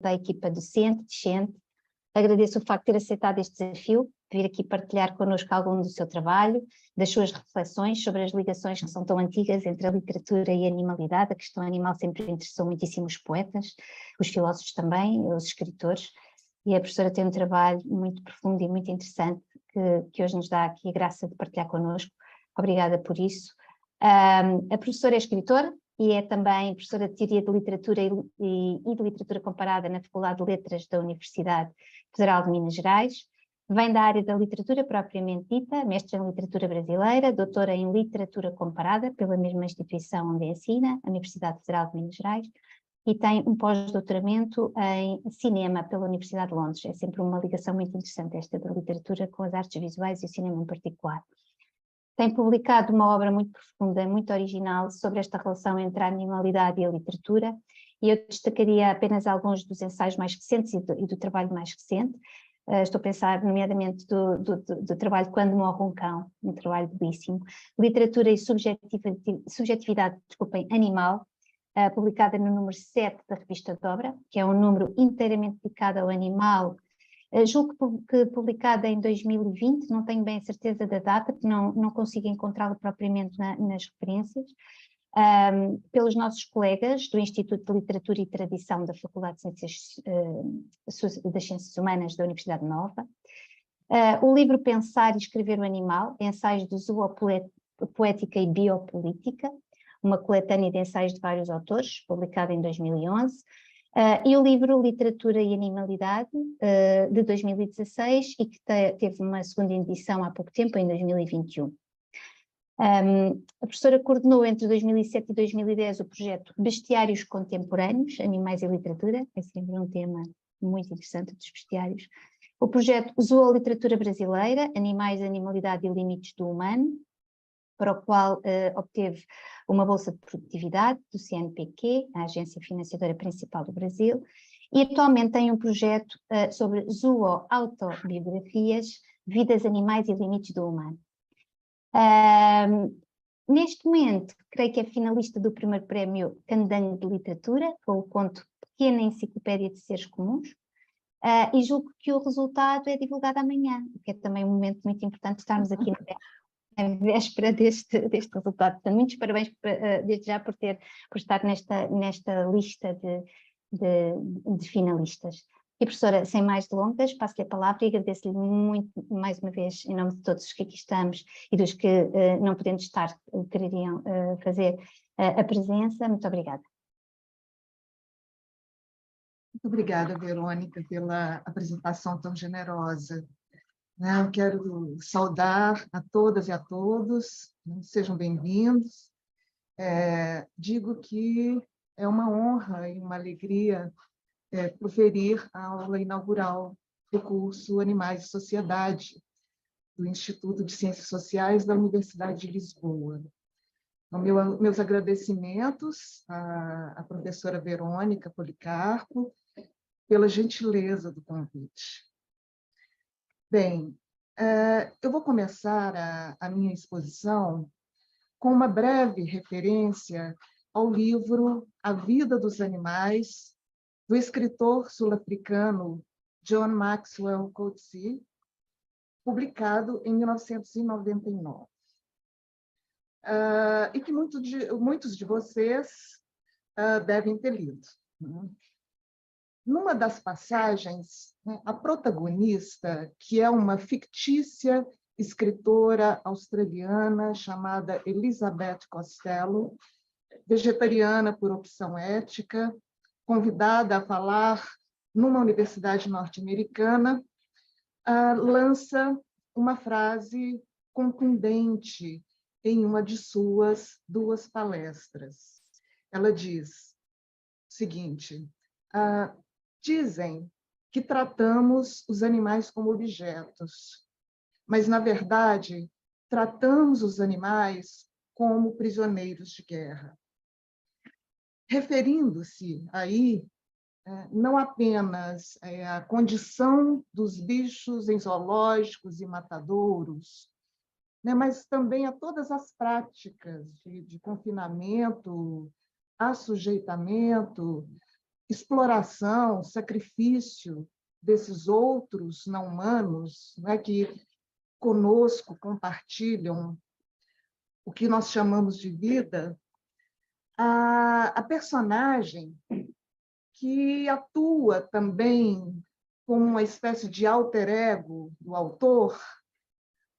à equipa docente, discente. Agradeço o facto de ter aceitado este desafio, de vir aqui partilhar connosco algum do seu trabalho, das suas reflexões sobre as ligações que são tão antigas entre a literatura e a animalidade. A questão animal sempre interessou muitíssimo os poetas, os filósofos também, os escritores, e a professora tem um trabalho muito profundo e muito interessante que hoje nos dá aqui a graça de partilhar connosco. Obrigada por isso. A professora é escritora e é também professora de Teoria de Literatura e de Literatura Comparada na Faculdade de Letras da Universidade Federal de Minas Gerais. Vem da área da literatura propriamente dita, mestre em Literatura Brasileira, doutora em Literatura Comparada pela mesma instituição onde ensina, a Universidade Federal de Minas Gerais, e tem um pós-doutoramento em Cinema pela Universidade de Londres. É sempre uma ligação muito interessante esta da literatura com as artes visuais e o cinema em particular. Tem publicado uma obra muito profunda, muito original, sobre esta relação entre a animalidade e a literatura, e eu destacaria apenas alguns dos ensaios mais recentes e do trabalho mais recente. Estou a pensar, nomeadamente, do trabalho Quando Morre um Cão, um trabalho belíssimo. Literatura e subjetividade, animal, publicada no número 7 da revista Dobra, que é um número inteiramente dedicado ao animal. Julgo que publicada em 2020, não tenho bem a certeza da data, porque não consigo encontrá-la propriamente nas referências, pelos nossos colegas do Instituto de Literatura e Tradição da Faculdade das Ciências Humanas da Universidade Nova. O livro Pensar e Escrever o Animal, ensaios de zoopoética e biopolítica, uma coletânea de ensaios de vários autores, publicada em 2011. E o livro Literatura e Animalidade, de 2016, e que teve uma segunda edição há pouco tempo, em 2021. A professora coordenou entre 2007 e 2010 o projeto Bestiários Contemporâneos, Animais e Literatura, é sempre um tema muito interessante dos bestiários. O projeto Zooliteratura Brasileira, Animais, Animalidade e Limites do Humano, para o qual obteve uma bolsa de produtividade do CNPq, a agência financiadora principal do Brasil, e atualmente tem um projeto sobre zooautobiografias, vidas, animais e limites do humano. Neste momento, creio que é finalista do primeiro prémio Candango de Literatura, com o conto Pequena Enciclopédia de Seres Comuns, e julgo que o resultado é divulgado amanhã, o que é também um momento muito importante estarmos aqui na véspera deste resultado. Portanto, muitos parabéns desde já por estar nesta lista de finalistas. E professora, sem mais delongas, passo-lhe a palavra e agradeço-lhe muito, mais uma vez, em nome de todos os que aqui estamos e dos que não podendo estar, quereriam fazer a presença. Muito obrigada. Muito obrigada, Verônica, pela apresentação tão generosa. Eu quero saudar a todas e a todos, sejam bem-vindos. Digo que é uma honra e uma alegria proferir a aula inaugural do curso Animais e Sociedade, do Instituto de Ciências Sociais da Universidade de Lisboa. Então, meus agradecimentos à professora Verônica Policarpo pela gentileza do convite. Bem, eu vou começar a minha exposição com uma breve referência ao livro A Vida dos Animais, do escritor sul-africano John Maxwell Coetzee, publicado em 1999. E que muitos de vocês devem ter lido. Numa das passagens, a protagonista, que é uma fictícia escritora australiana chamada Elizabeth Costello, vegetariana por opção ética, convidada a falar numa universidade norte-americana, lança uma frase contundente em uma de suas 2 palestras. Ela diz o seguinte: dizem que tratamos os animais como objetos, mas, na verdade, tratamos os animais como prisioneiros de guerra. Referindo-se aí não apenas à condição dos bichos em zoológicos e matadouros, mas também a todas as práticas de confinamento, assujeitamento, exploração, sacrifício desses outros não humanos, né, que conosco compartilham o que nós chamamos de vida, a personagem que atua também como uma espécie de alter ego do autor,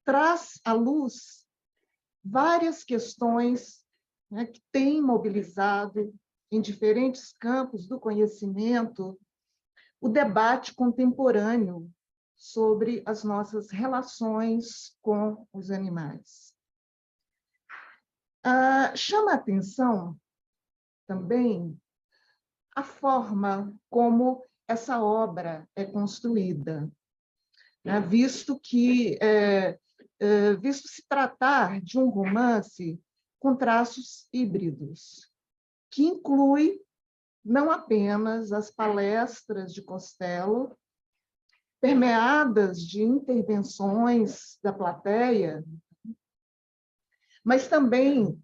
traz à luz várias questões, né, que têm mobilizado em diferentes campos do conhecimento o debate contemporâneo sobre as nossas relações com os animais. Chama a atenção também a forma como essa obra é construída, né? Visto se tratar de um romance com traços híbridos, que inclui não apenas as palestras de Costello, permeadas de intervenções da plateia, mas também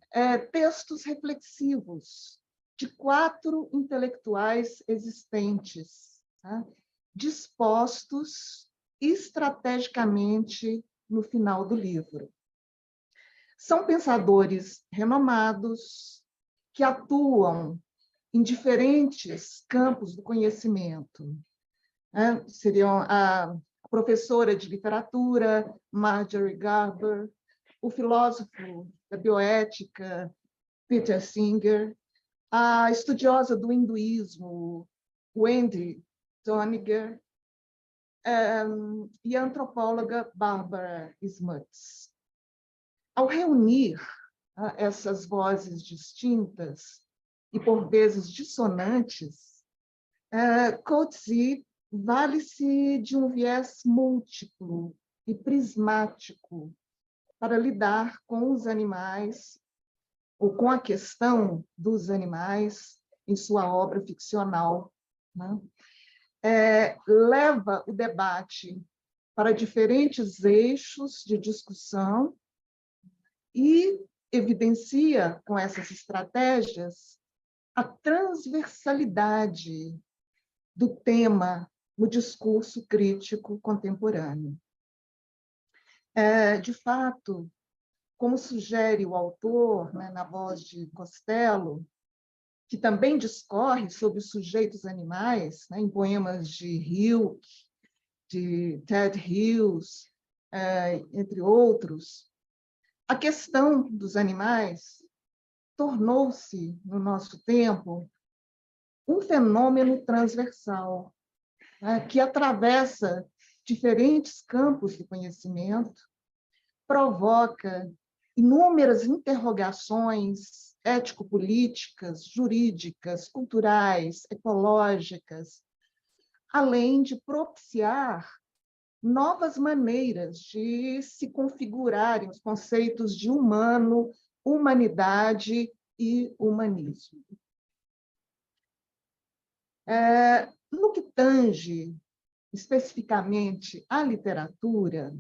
textos reflexivos de 4 intelectuais existentes, tá? Dispostos estrategicamente no final do livro. São pensadores renomados que atuam em diferentes campos do conhecimento. Seriam a professora de literatura, Marjorie Garber, o filósofo da bioética, Peter Singer, a estudiosa do hinduísmo, Wendy Doniger, e a antropóloga Barbara Smuts. Ao reunir essas vozes distintas e, por vezes, dissonantes, Coetzee vale-se de um viés múltiplo e prismático para lidar com os animais ou com a questão dos animais em sua obra ficcional, né? Leva o debate para diferentes eixos de discussão e evidencia, com essas estratégias, a transversalidade do tema no discurso crítico contemporâneo. De fato, como sugere o autor, né, na voz de Costello, que também discorre sobre os sujeitos animais, né, em poemas de Hilke, de Ted Hughes, entre outros, a questão dos animais tornou-se, no nosso tempo, um fenômeno transversal, né, que atravessa diferentes campos do conhecimento, provoca inúmeras interrogações ético-políticas, jurídicas, culturais, ecológicas, além de propiciar novas maneiras de se configurarem os conceitos de humano, humanidade e humanismo. No que tange especificamente à literatura,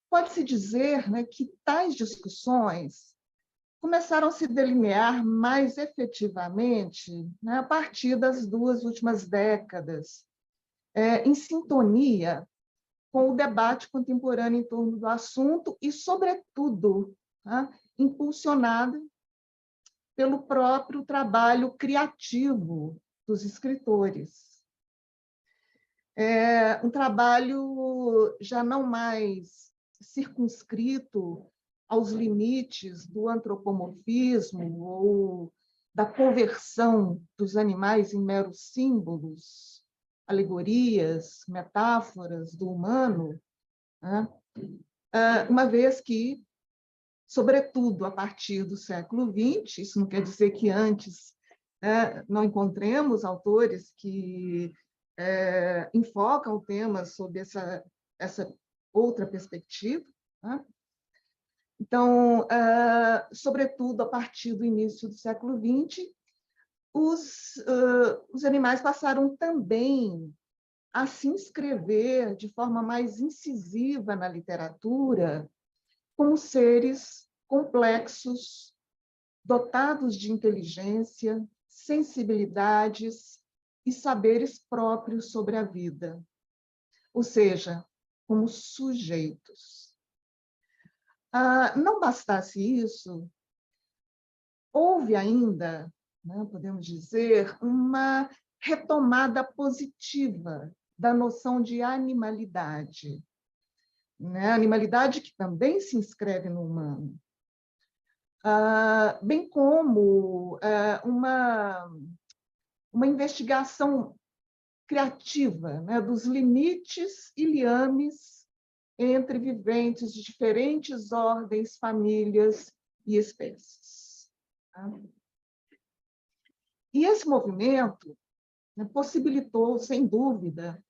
pode-se dizer, né, que tais discussões começaram a se delinear mais efetivamente, né, a partir das 2 últimas décadas, em sintonia com o debate contemporâneo em torno do assunto e, sobretudo, tá, impulsionada pelo próprio trabalho criativo dos escritores. Um trabalho já não mais circunscrito aos limites do antropomorfismo ou da conversão dos animais em meros símbolos, alegorias, metáforas do humano, né? Uma vez que, sobretudo a partir do século XX, isso não quer dizer que antes, né, não encontremos autores que enfocam o tema sob essa outra perspectiva, né? Então, sobretudo a partir do início do século XX, os animais passaram também a se inscrever de forma mais incisiva na literatura como seres complexos, dotados de inteligência, sensibilidades e saberes próprios sobre a vida, ou seja, como sujeitos. Não bastasse isso, houve ainda, né, podemos dizer, uma retomada positiva da noção de animalidade, né? Animalidade que também se inscreve no humano, bem como uma investigação criativa, né, dos limites e liames entre viventes de diferentes ordens, famílias e espécies. Tá? E esse movimento, né, possibilitou, sem dúvida,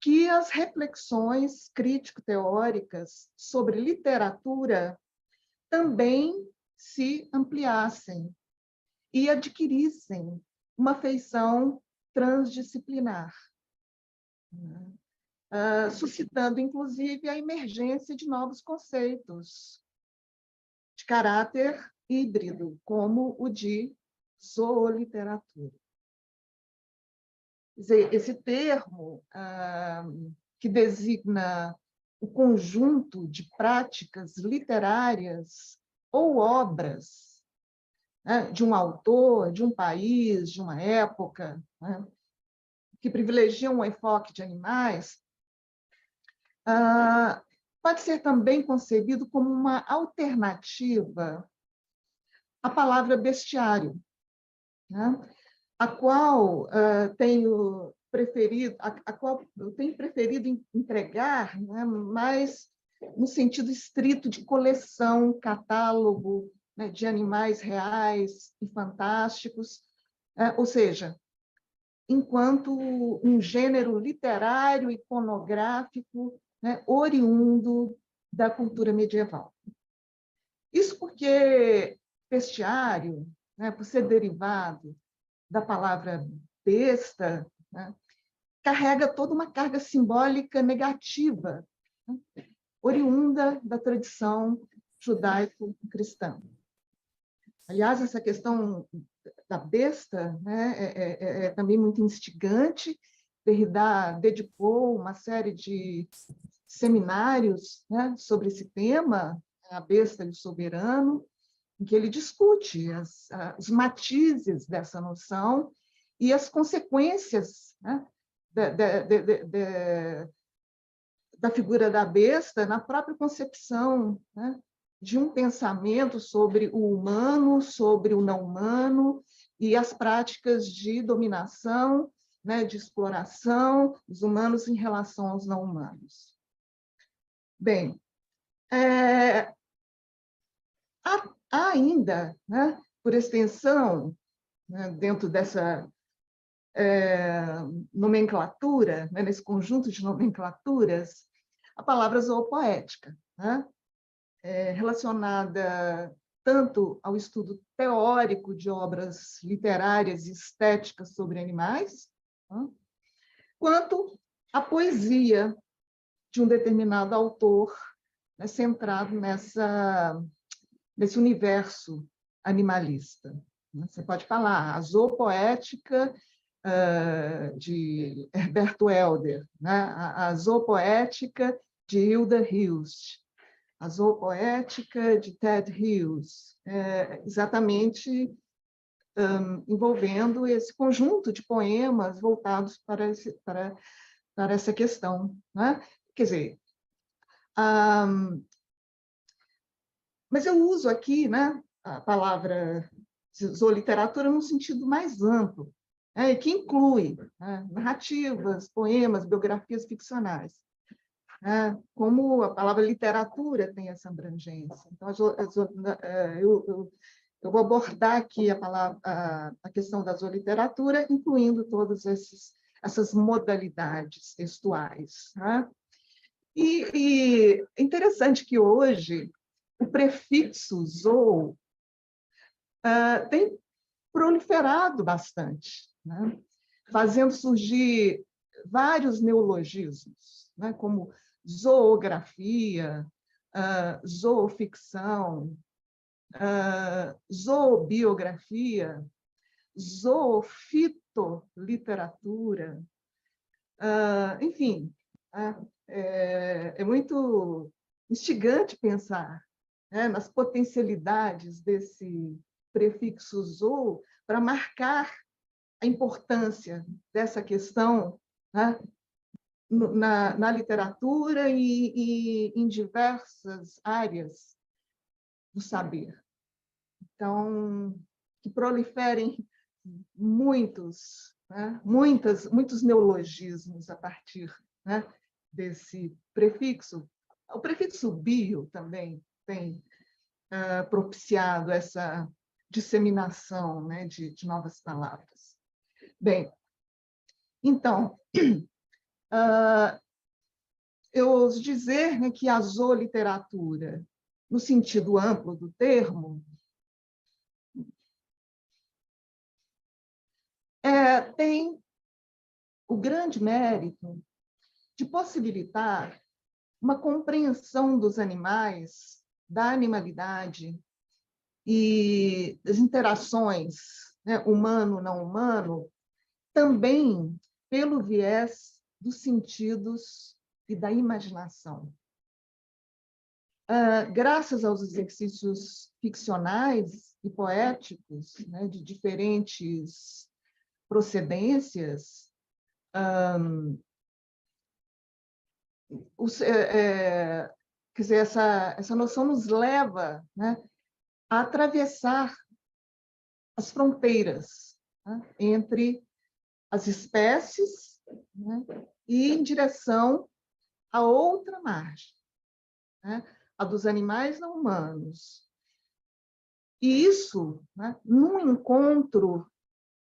que as reflexões crítico-teóricas sobre literatura também se ampliassem e adquirissem uma feição transdisciplinar, né? Suscitando, inclusive, a emergência de novos conceitos de caráter híbrido, como o de zooliteratura. Quer dizer, esse termo, que designa o conjunto de práticas literárias ou obras, né, de um autor, de um país, de uma época, né, que privilegiam o enfoque de animais, pode ser também concebido como uma alternativa à palavra bestiário, né, a qual tenho preferido empregar, né, mais no sentido estrito de coleção, catálogo, né, de animais reais e fantásticos, ou seja, enquanto um gênero literário, iconográfico, né, oriundo da cultura medieval. Isso porque bestiário, né, por ser derivado da palavra besta, né, carrega toda uma carga simbólica negativa, né, oriunda da tradição judaico-cristã. Aliás, essa questão da besta, né, é também muito instigante. Derrida dedicou uma série de seminários, né, sobre esse tema, a besta e o soberano, em que ele discute os matizes dessa noção e as consequências, né, da figura da besta na própria concepção, né, de um pensamento sobre o humano, sobre o não humano e as práticas de dominação, né, de exploração dos humanos em relação aos não humanos. Bem, há ainda, né, por extensão, né, dentro dessa nomenclatura, né, nesse conjunto de nomenclaturas, a palavra zoopoética, né, relacionada tanto ao estudo teórico de obras literárias e estéticas sobre animais, né, quanto à poesia de um determinado autor, né, centrado nesse universo animalista. Você pode falar a zoopoética de Herberto Helder, né? A zoopoética de Hilda Hilst, a zoopoética de Ted Hughes, exatamente envolvendo esse conjunto de poemas voltados para essa questão, né? Quer dizer, mas eu uso aqui, né, a palavra zooliteratura num sentido mais amplo, né, que inclui, né, narrativas, poemas, biografias ficcionais, né, como a palavra literatura tem essa abrangência. Então, eu vou abordar aqui a questão da zooliteratura, incluindo todas essas modalidades textuais. Né? E é interessante que hoje o prefixo zoo tem proliferado bastante, né? Fazendo surgir vários neologismos, né? Como zoografia, zooficção, zoobiografia, zoofitoliteratura, enfim, é muito instigante pensar, né, nas potencialidades desse prefixo zoo para marcar a importância dessa questão, né, na literatura e em diversas áreas do saber. Então, que proliferem muitos neologismos a partir, né, desse prefixo. O prefixo bio também tem propiciado essa disseminação, né, de novas palavras. Bem, então, eu ouso dizer, né, que a zooliteratura, no sentido amplo do termo, tem o grande mérito de possibilitar uma compreensão dos animais, da animalidade e das interações, né, humano-não humano, também pelo viés dos sentidos e da imaginação. Graças aos exercícios ficcionais e poéticos, né, de diferentes procedências, quer dizer, essa noção nos leva, né, a atravessar as fronteiras, né, entre as espécies, né, e em direção a outra margem, né, a dos animais não humanos. E isso, né, num encontro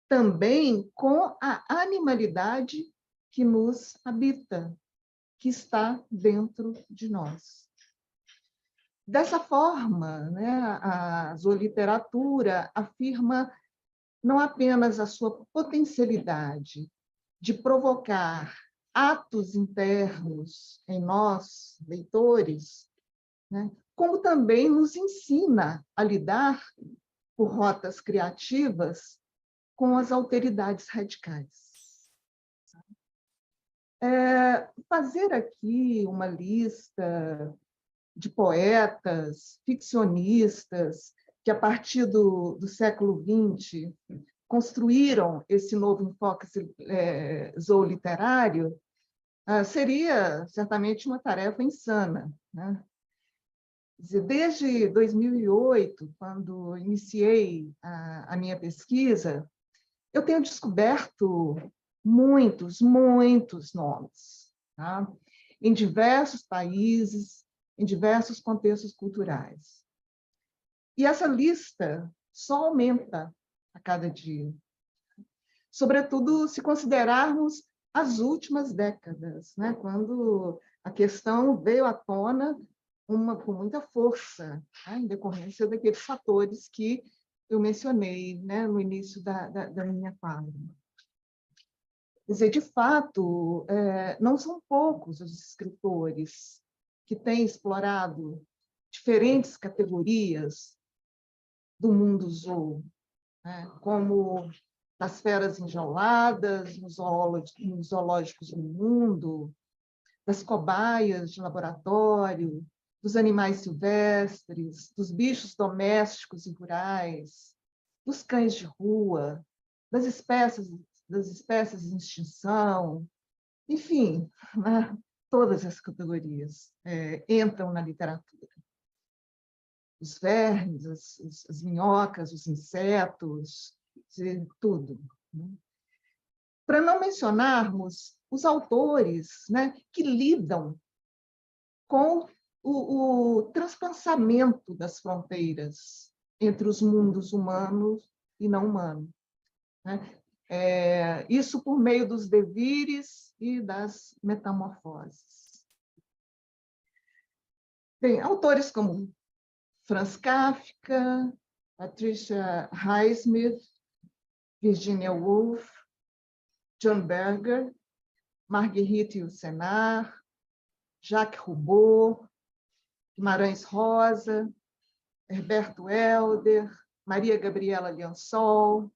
também com a animalidade que nos habita, que está dentro de nós. Dessa forma, né, a zooliteratura afirma não apenas a sua potencialidade de provocar atos internos em nós, leitores, né, como também nos ensina a lidar, por rotas criativas, com as alteridades radicais. Fazer aqui uma lista de poetas, ficcionistas, que a partir do século XX construíram esse novo enfoque zooliterário, seria certamente uma tarefa insana, né? Desde 2008, quando iniciei a minha pesquisa, eu tenho descoberto muitos nomes, tá? Em diversos países, em diversos contextos culturais. E essa lista só aumenta a cada dia, sobretudo se considerarmos as últimas décadas, né? Quando a questão veio à tona com muita força, né? Em decorrência daqueles fatores que eu mencionei, né, no início da minha fala. Quer dizer, de fato, não são poucos os escritores que têm explorado diferentes categorias do mundo zoo, né, como das feras enjauladas, nos zoológicos do mundo, das cobaias de laboratório, dos animais silvestres, dos bichos domésticos e rurais, dos cães de rua, das espécies em extinção, enfim, né? Todas as categorias entram na literatura. Os vermes, as minhocas, os insetos, tudo. Né? Para não mencionarmos os autores, né, que lidam com o transpensamento das fronteiras entre os mundos humanos e não humanos, né? Isso por meio dos devires e das metamorfoses. Tem autores como Franz Kafka, Patricia Highsmith, Virginia Woolf, John Berger, Marguerite Yourcenar, Jacques Roubaud, Guimarães Rosa, Herberto Helder, Maria Gabriela Liansol,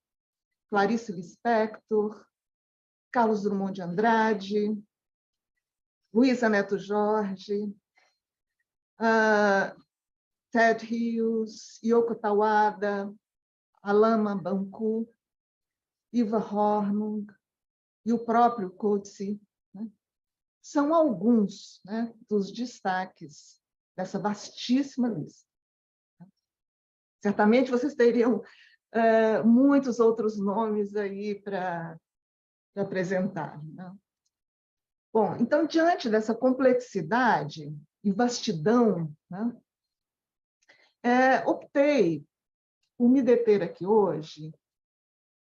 Clarice Lispector, Carlos Drummond de Andrade, Luísa Neto Jorge, Ted Hughes, Yoko Tawada, Alama Banku, Iva Hornung e o próprio Coetzee, né? São alguns, né, dos destaques dessa vastíssima lista. Certamente vocês teriam muitos outros nomes aí para apresentar, né? Bom, então, diante dessa complexidade e vastidão, né, optei por me deter aqui hoje,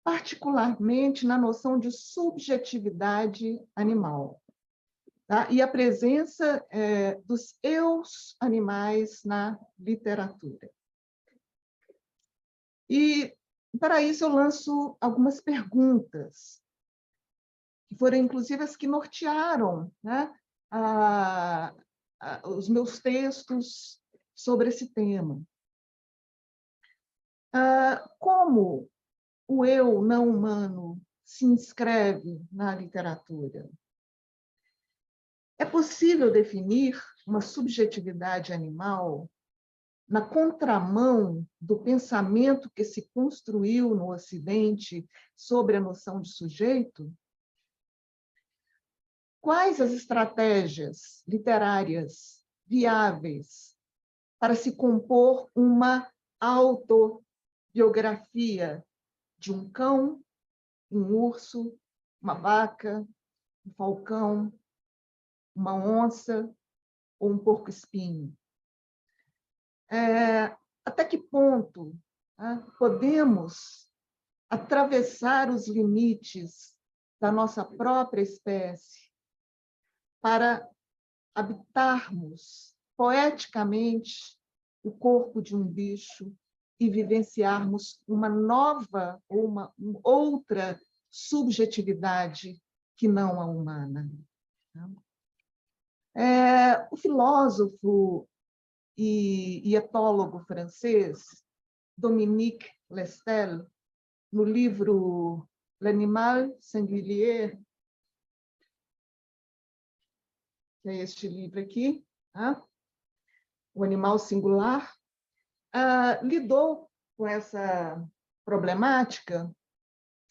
particularmente na noção de subjetividade animal, tá? E a presença dos eus animais na literatura. E, para isso, eu lanço algumas perguntas, que foram, inclusive, as que nortearam, né, os meus textos sobre esse tema. Como o eu não humano se inscreve na literatura? É possível definir uma subjetividade animal na contramão do pensamento que se construiu no Ocidente sobre a noção de sujeito? Quais as estratégias literárias viáveis para se compor uma autobiografia de um cão, um urso, uma vaca, um falcão, uma onça ou um porco-espinho? Até que ponto, né, podemos atravessar os limites da nossa própria espécie para habitarmos poeticamente o corpo de um bicho e vivenciarmos uma nova ou uma outra subjetividade que não a humana? O filósofo e etólogo francês Dominique Lestel, no livro L'Animal Singulier, que é este livro aqui, O Animal Singular, lidou com essa problemática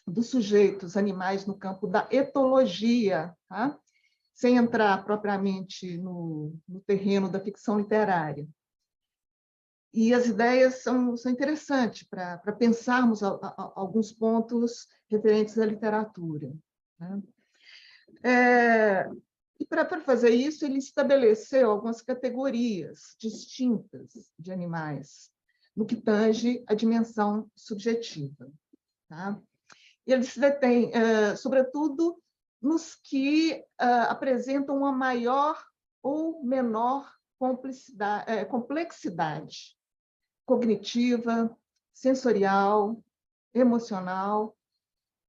dos sujeitos animais no campo da etologia, sem entrar propriamente no terreno da ficção literária. E as ideias são interessantes para pensarmos alguns pontos referentes à literatura, né? E para fazer isso, ele estabeleceu algumas categorias distintas de animais, no que tange a dimensão subjetiva, tá? E ele se detém, sobretudo, nos que apresentam uma maior ou menor complexidade cognitiva, sensorial, emocional,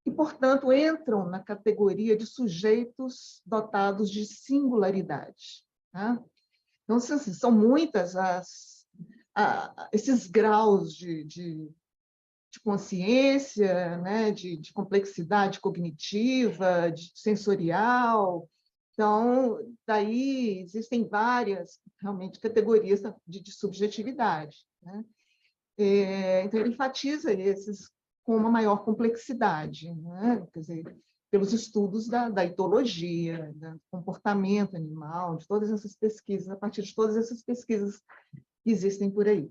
e, portanto, entram na categoria de sujeitos dotados de singularidade, tá? Então, são muitas esses graus de consciência, né, de complexidade cognitiva, sensorial. Então, daí existem várias, realmente, categorias de subjetividade, né? Então, ele enfatiza esses com uma maior complexidade, né? Quer dizer, pelos estudos da etologia, do comportamento animal, de todas essas pesquisas, a partir de todas essas pesquisas que existem por aí.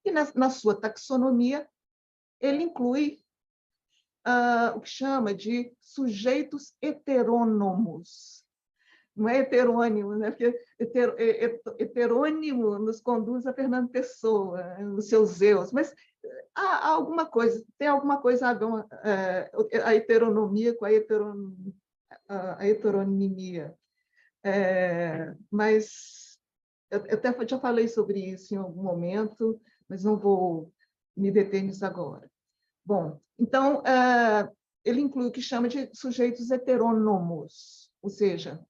E, na sua taxonomia, ele inclui o que chama de sujeitos heterônomos. Não é heterônimo, né? Porque heterônimo nos conduz a Fernando Pessoa, nos seus eus, mas há alguma coisa, tem alguma coisa a ver a heteronomia com a heteronimia. Mas eu até já falei sobre isso em algum momento, mas não vou me deter nisso agora. Bom, então, ele inclui o que chama de sujeitos heterônomos, ou seja,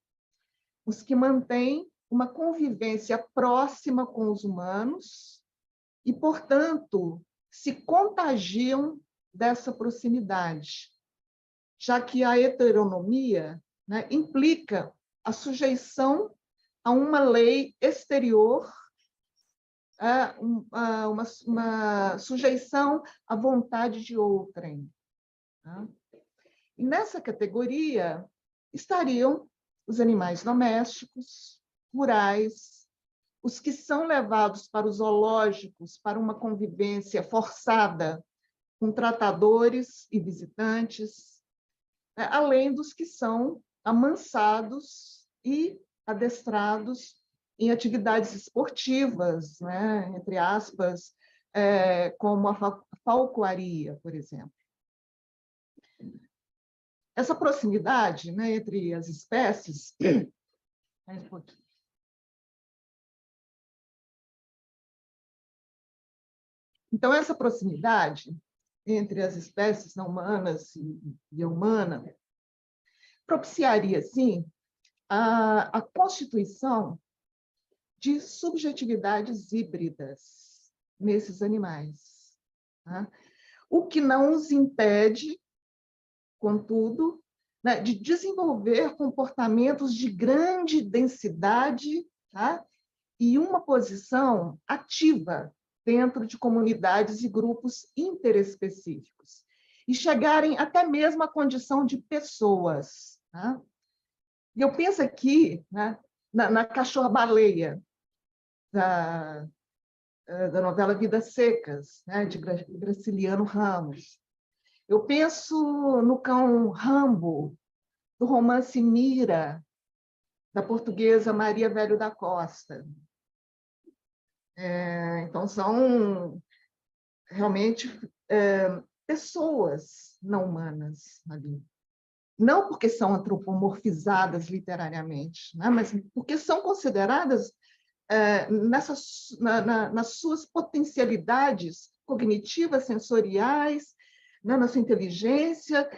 os que mantêm uma convivência próxima com os humanos e, portanto, se contagiam dessa proximidade, já que a heteronomia, né, implica a sujeição a uma lei exterior, uma sujeição à vontade de outrem. Tá? E nessa categoria estariam os animais domésticos, rurais, os que são levados para os zoológicos para uma convivência forçada com tratadores e visitantes, além dos que são amansados e adestrados em atividades esportivas, né, entre aspas, como a falcoaria, por exemplo. Essa proximidade, né, entre as espécies... Então, essa proximidade entre as espécies não humanas e a humana propiciaria, sim, a constituição de subjetividades híbridas nesses animais. Tá? O que não os impede, contudo, né, de desenvolver comportamentos de grande densidade, tá? E uma posição ativa dentro de comunidades e grupos interespecíficos, e chegarem até mesmo à condição de pessoas. Tá? E eu penso aqui, né, na cachorra-baleia, da novela Vidas Secas, né, de Graciliano Ramos. Eu penso no cão Rambo, do romance Mira, da portuguesa Maria Velho da Costa. Então, são realmente pessoas não humanas ali. Não porque são antropomorfizadas literariamente, né? Mas porque são consideradas nas suas potencialidades cognitivas, sensoriais, né? Na sua inteligência,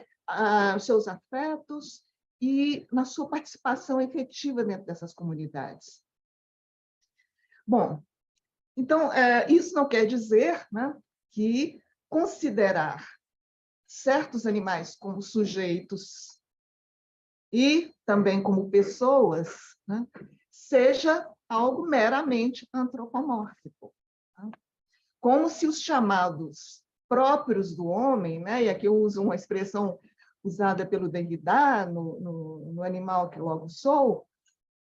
os seus afetos e na sua participação efetiva dentro dessas comunidades. Bom, então, isso não quer dizer, né, que considerar certos animais como sujeitos e também como pessoas, né, seja algo meramente antropomórfico. Tá? Como se os chamados próprios do homem, né, e aqui eu uso uma expressão usada pelo Derrida no Animal que Logo Sou,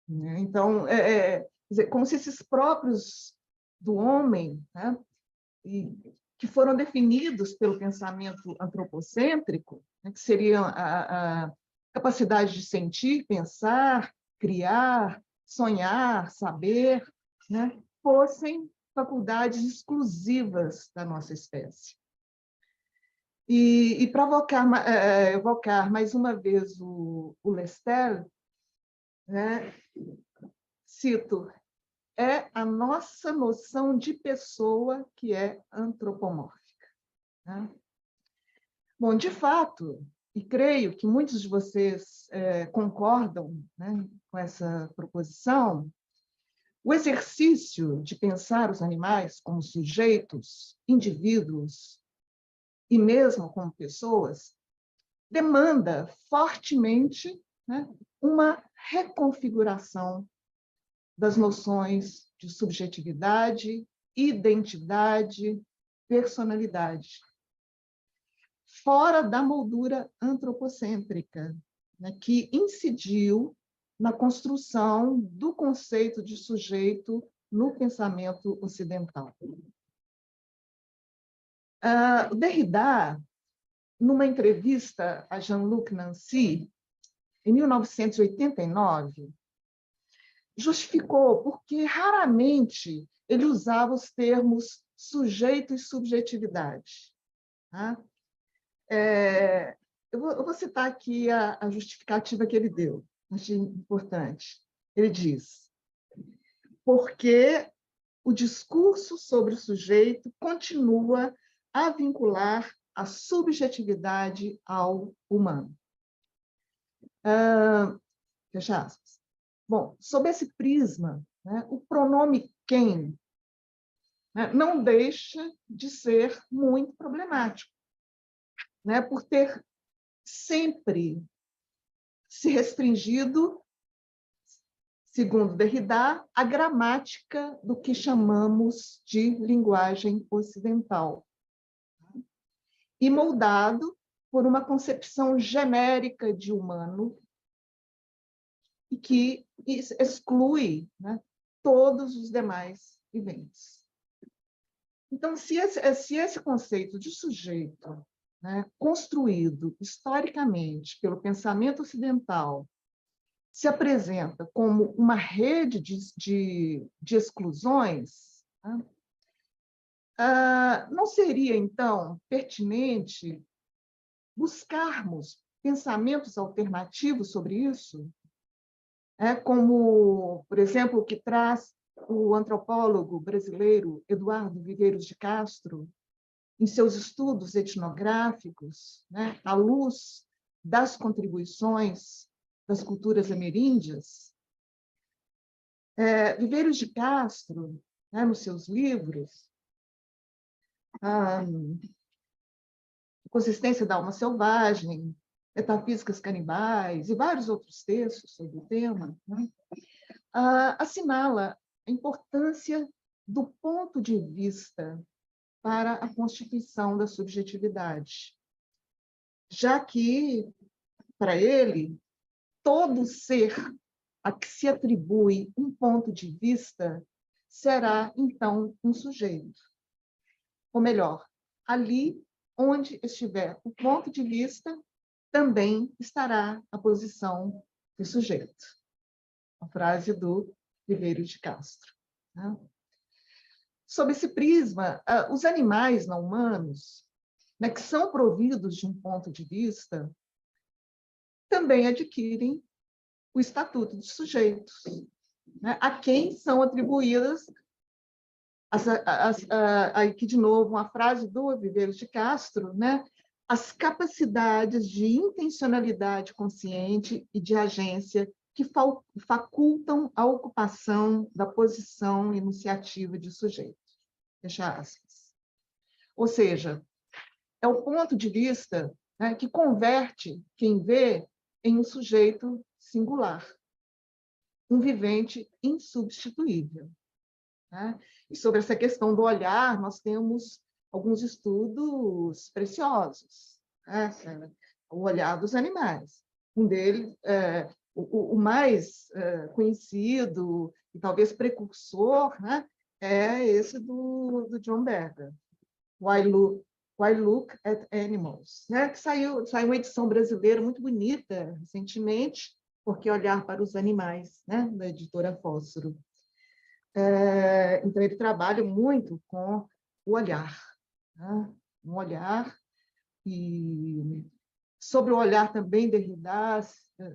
né, então, quer dizer, como se esses próprios do homem, né, e que foram definidos pelo pensamento antropocêntrico, né, que seriam a capacidade de sentir, pensar, criar, sonhar, saber, né, fossem faculdades exclusivas da nossa espécie. E para evocar mais uma vez o Lestel, né, cito: é a nossa noção de pessoa que é antropomórfica. Né? Bom, de fato, e creio que muitos de vocês concordam, né, com essa proposição, o exercício de pensar os animais como sujeitos, indivíduos e mesmo como pessoas demanda fortemente, né, uma reconfiguração das noções de subjetividade, identidade, personalidade, fora da moldura antropocêntrica, né, que incidiu na construção do conceito de sujeito no pensamento ocidental. Derrida, numa entrevista a Jean-Luc Nancy, em 1989, justificou porque raramente ele usava os termos sujeito e subjetividade. Tá? Eu vou citar aqui a justificativa que ele deu, achei importante. Ele diz: porque o discurso sobre o sujeito continua a vincular a subjetividade ao humano. Fecha aspas. Bom, sob esse prisma, né, o pronome quem, né, não deixa de ser muito problemático. né, por ter sempre se restringido, segundo Derrida, à gramática do que chamamos de linguagem ocidental, e moldado por uma concepção genérica de humano e que exclui, né, todos os demais viventes. Então, se esse conceito de sujeito, né, construído historicamente pelo pensamento ocidental, se apresenta como uma rede de exclusões, né, não seria, então, pertinente buscarmos pensamentos alternativos sobre isso? Como, por exemplo, o que traz o antropólogo brasileiro Eduardo Viveiros de Castro, em seus estudos etnográficos, né, à luz das contribuições das culturas ameríndias. Viveiros de Castro, né, nos seus livros, Consistência da Alma Selvagem, Metafísicas Canibais e vários outros textos sobre o tema, né, assinala a importância do ponto de vista para a constituição da subjetividade, já que, para ele, todo ser a que se atribui um ponto de vista será, então, um sujeito. Ou melhor, ali onde estiver o ponto de vista, também estará a posição do sujeito. A frase do Viveiros de Castro. Sob esse prisma, os animais não humanos, né, que são providos de um ponto de vista, também adquirem o estatuto de sujeitos, né, a quem são atribuídas, aqui de novo, uma frase do Viveiros de Castro, né, as capacidades de intencionalidade consciente e de agência que facultam a ocupação da posição enunciativa de sujeito. Fecha aspas. Ou seja, é o ponto de vista, né, que converte quem vê em um sujeito singular, um vivente insubstituível. Né? E sobre essa questão do olhar, nós temos alguns estudos preciosos, né? O olhar dos animais. Um deles, o mais conhecido e talvez precursor, né, é esse do John Berger, Why Look at Animals, né? Que saiu uma edição brasileira muito bonita recentemente, Porque Olhar para os Animais, né? Da editora Fósforo. Então, ele trabalha muito com o olhar, né? Um olhar, e sobre o olhar também Derrida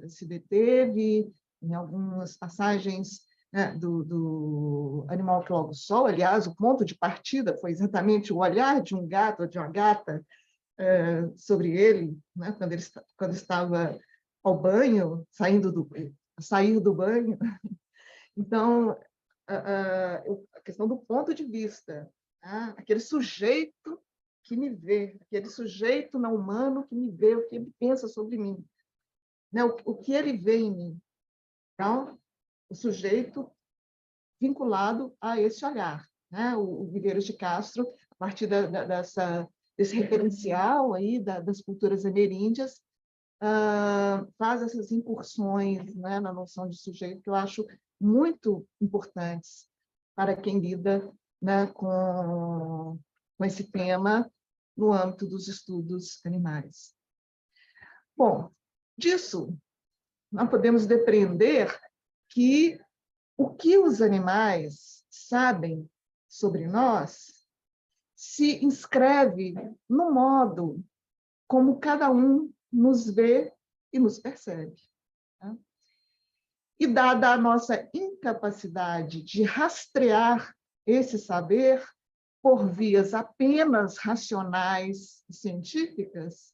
se deteve em algumas passagens, né, do Animal que Logo Sol. Aliás, o ponto de partida foi exatamente o olhar de um gato ou de uma gata sobre ele, né, quando estava ao banho, sair do banho. Então, a questão do ponto de vista, tá? Aquele sujeito que me vê, aquele sujeito não humano que me vê, o que ele pensa sobre mim, né? O que ele vê em mim. Então, o sujeito vinculado a esse olhar, né? O Viveiros de Castro, a partir desse referencial aí das culturas ameríndias, faz essas incursões, né, na noção de sujeito, que eu acho muito importantes para quem lida, né, com esse tema no âmbito dos estudos animais. Bom, disso, nós podemos depreender que o que os animais sabem sobre nós se inscreve no modo como cada um nos vê e nos percebe. Tá? E dada a nossa incapacidade de rastrear esse saber por vias apenas racionais e científicas,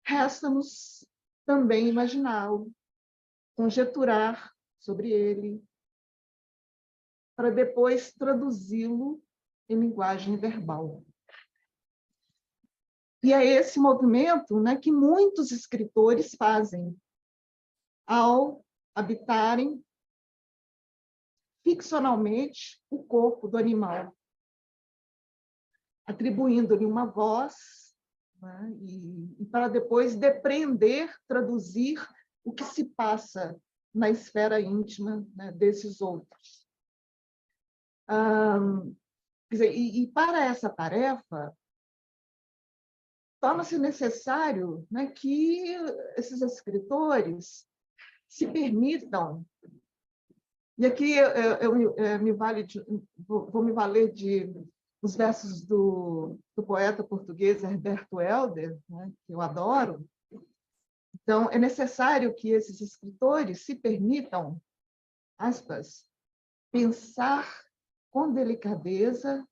resta-nos também imaginá-lo, conjecturar sobre ele, para depois traduzi-lo em linguagem verbal. E é esse movimento, né, que muitos escritores fazem ao habitarem ficcionalmente o corpo do animal, atribuindo-lhe uma voz, né, e para depois depreender, traduzir o que se passa na esfera íntima, né, desses outros. Quer dizer, e para essa tarefa, torna-se necessário, né, que esses escritores se permitam, e aqui vou me valer dos versos do poeta português Herberto Helder, né, que eu adoro. Então, é necessário que esses escritores se permitam, aspas, pensar com delicadeza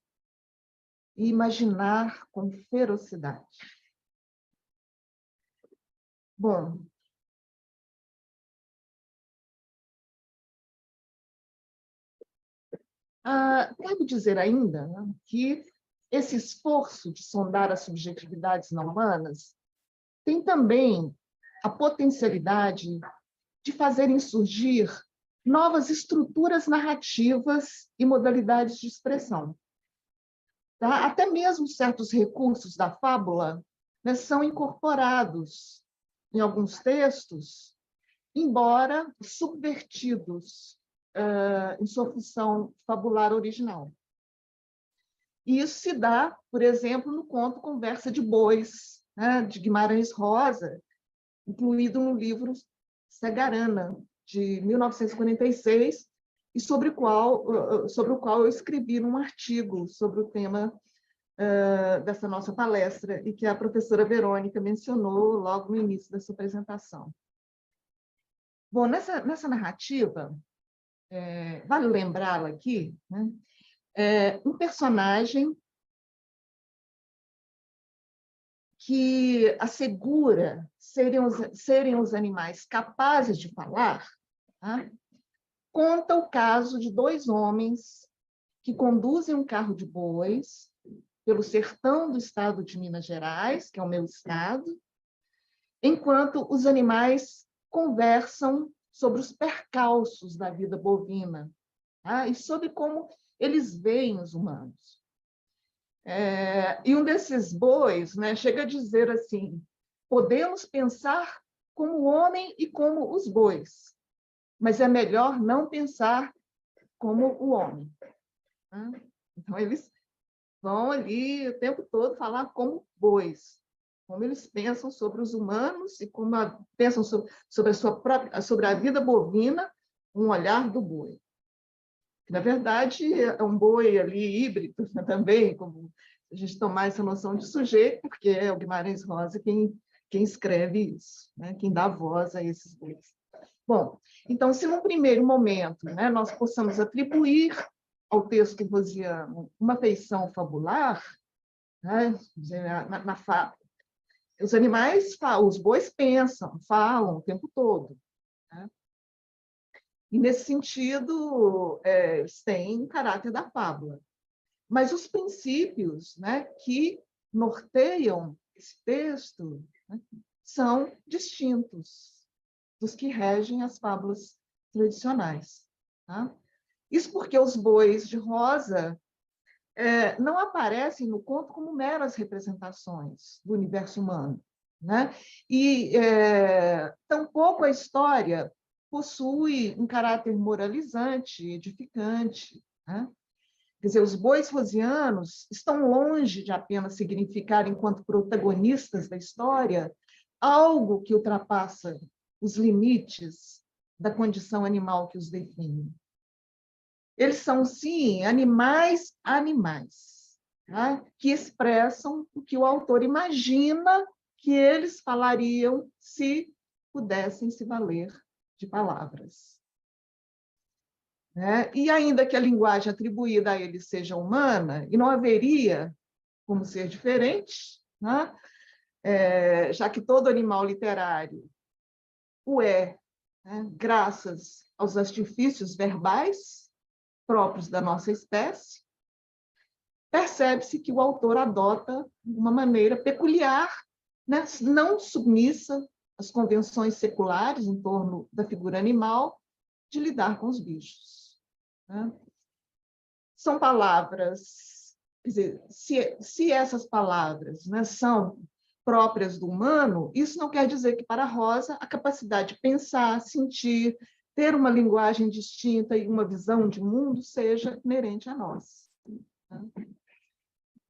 e imaginar com ferocidade. Bom, cabe dizer ainda, né, que esse esforço de sondar as subjetividades não humanas tem também a potencialidade de fazerem surgir novas estruturas narrativas e modalidades de expressão. Tá? Até mesmo certos recursos da fábula, né, são incorporados em alguns textos, embora subvertidos em sua função fabular original. E isso se dá, por exemplo, no conto Conversa de Bois, né, de Guimarães Rosa, incluído no livro Segarana, de 1946, e sobre o qual eu escrevi um artigo sobre o tema dessa nossa palestra, e que a professora Verônica mencionou logo no início da sua apresentação. Bom, nessa narrativa, vale lembrá-la aqui, né, um personagem que assegura serem os animais capazes de falar, tá? Conta o caso de dois homens que conduzem um carro de bois pelo sertão do estado de Minas Gerais, que é o meu estado, enquanto os animais conversam sobre os percalços da vida bovina, tá? E sobre como eles veem os humanos. E um desses bois, né, chega a dizer assim: podemos pensar como o homem e como os bois, mas é melhor não pensar como o homem. Então, eles vão ali o tempo todo falar como bois, como eles pensam sobre os humanos e como pensam sobre a vida bovina, um olhar do boi. Na verdade, é um boi ali híbrido, né, também, como a gente tomar essa noção de sujeito, porque é o Guimarães Rosa quem escreve isso, né, quem dá voz a esses bois. Bom, então, se num primeiro momento, né, nós possamos atribuir ao texto rosiano uma feição fabular, né, os animais, os bois pensam, falam o tempo todo, né? E, nesse sentido, eles têm caráter da fábula. Mas os princípios, né, que norteiam esse texto, né, são distintos dos que regem as fábulas tradicionais. Tá? Isso porque os bois de rosa não aparecem no conto como meras representações do universo humano, né? E tampouco a história possui um caráter moralizante, edificante, né? Quer dizer, os bois rosianos estão longe de apenas significar, enquanto protagonistas da história, algo que ultrapassa os limites da condição animal que os define. Eles são, sim, animais, tá? Que expressam o que o autor imagina que eles falariam se pudessem se valer de palavras. E ainda que a linguagem atribuída a eles seja humana, e não haveria como ser diferente, né? Já que todo animal literário o é, né? Graças aos artifícios verbais próprios da nossa espécie, percebe-se que o autor adota uma maneira peculiar, né, não submissa às convenções seculares em torno da figura animal, de lidar com os bichos. Né? São palavras, quer dizer, se essas palavras, né, são próprias do humano, isso não quer dizer que, para Rosa, a capacidade de pensar, sentir, ter uma linguagem distinta e uma visão de mundo seja inerente a nós. Né?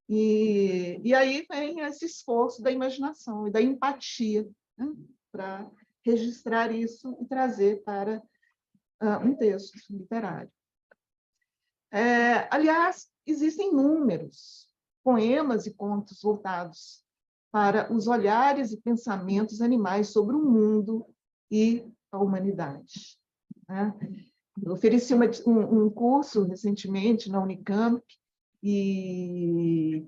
E aí vem esse esforço da imaginação e da empatia, né, para registrar isso e trazer para um texto literário. Aliás, existem inúmeros poemas e contos voltados para os olhares e pensamentos animais sobre o mundo e a humanidade. Né? Eu ofereci um curso recentemente na Unicamp e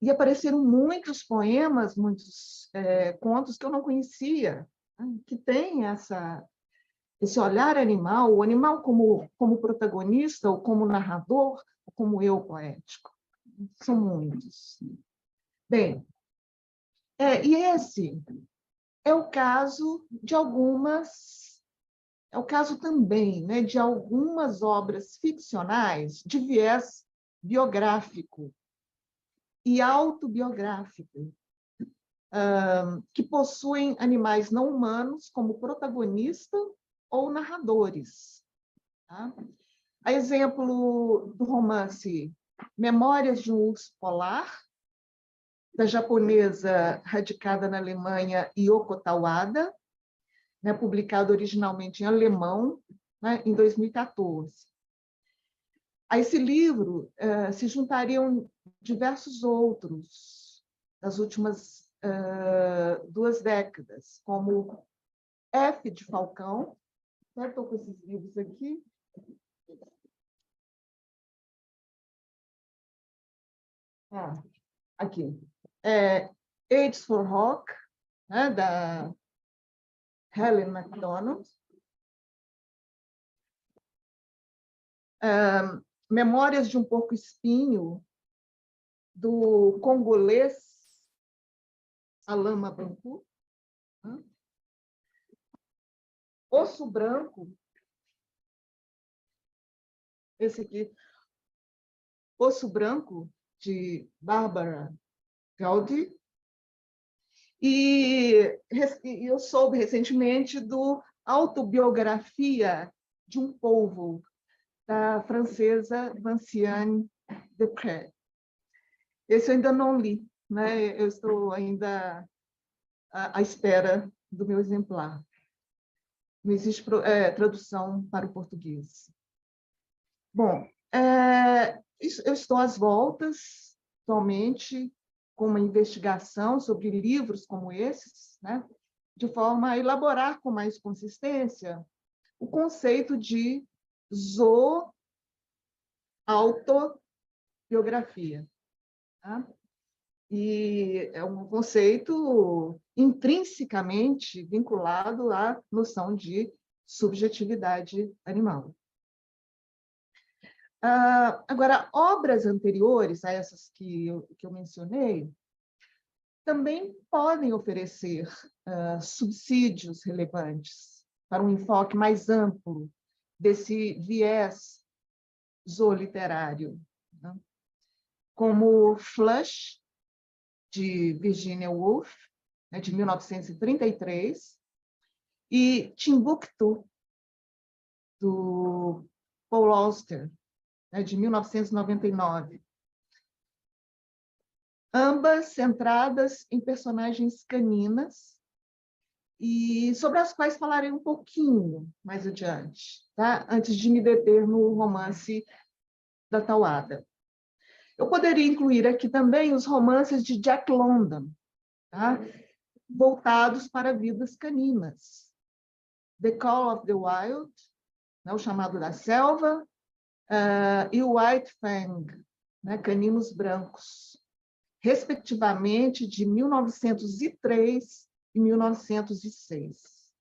apareceram muitos poemas, muitos contos que eu não conhecia, né? Que tem esse olhar animal, o animal como protagonista, ou como narrador, ou como eu poético. São muitos. Bem, e esse é o caso de algumas, é o caso também, né, de algumas obras ficcionais de viés biográfico e autobiográfico, que possuem animais não humanos como protagonista ou narradores. Tá? A exemplo do romance Memórias de um Urso Polar, da japonesa radicada na Alemanha, Yoko Tawada, né, publicado originalmente em alemão, né, em 2014. A esse livro se juntariam diversos outros das últimas 2 décadas, como F de Falcão. Estou com esses livros aqui. Aqui. AIDS for Rock, né, da Helen MacDonald. Memórias de um Porco-Espinho, do congolês Alain Mabankou. Osso Branco, esse aqui, Osso Branco, de Bárbara Gaudi. E eu soube recentemente do Autobiografia de um Polvo, da francesa Vinciane Desprez. Esse eu ainda não li, né? Eu estou ainda à espera do meu exemplar. Não existe tradução para o português. Bom, eu estou às voltas, atualmente, com uma investigação sobre livros como esses, né, de forma a elaborar com mais consistência o conceito de zooautobiografia. Tá? E é um conceito intrinsecamente vinculado à noção de subjetividade animal. Agora, obras anteriores a essas que eu mencionei também podem oferecer subsídios relevantes para um enfoque mais amplo desse viés zooliterário, né? Como Flush, de Virginia Woolf, né, de 1933, e Timbuktu, do Paul Auster, né, de 1999. Ambas centradas em personagens caninas, e sobre as quais falarei um pouquinho mais adiante, tá? Antes de me deter no romance da Tawada. Eu poderia incluir aqui também os romances de Jack London, tá? Voltados para vidas caninas. The Call of the Wild, né? O Chamado da Selva, e White Fang, né? Caninos Brancos, respectivamente de 1903 e 1906.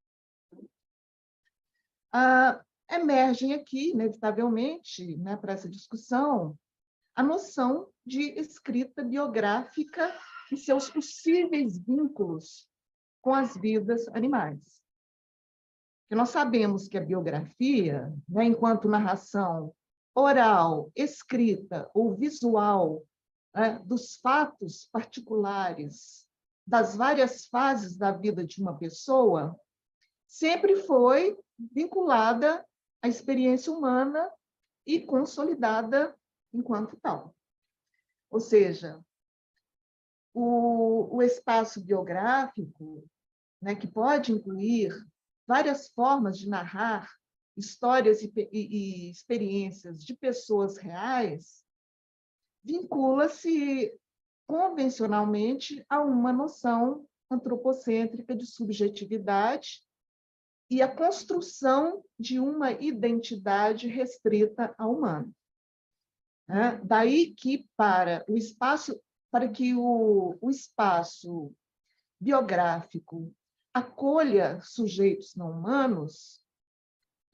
Emergem aqui, inevitavelmente, né, para essa discussão, a noção de escrita biográfica e seus possíveis vínculos com as vidas animais. Porque nós sabemos que a biografia, né, enquanto narração oral, escrita ou visual, né, dos fatos particulares, das várias fases da vida de uma pessoa, sempre foi vinculada à experiência humana e consolidada enquanto tal. Ou seja, o espaço biográfico, né, que pode incluir várias formas de narrar histórias e experiências de pessoas reais, vincula-se convencionalmente a uma noção antropocêntrica de subjetividade e a construção de uma identidade restrita ao humano. Daí que para que o espaço biográfico acolha sujeitos não humanos,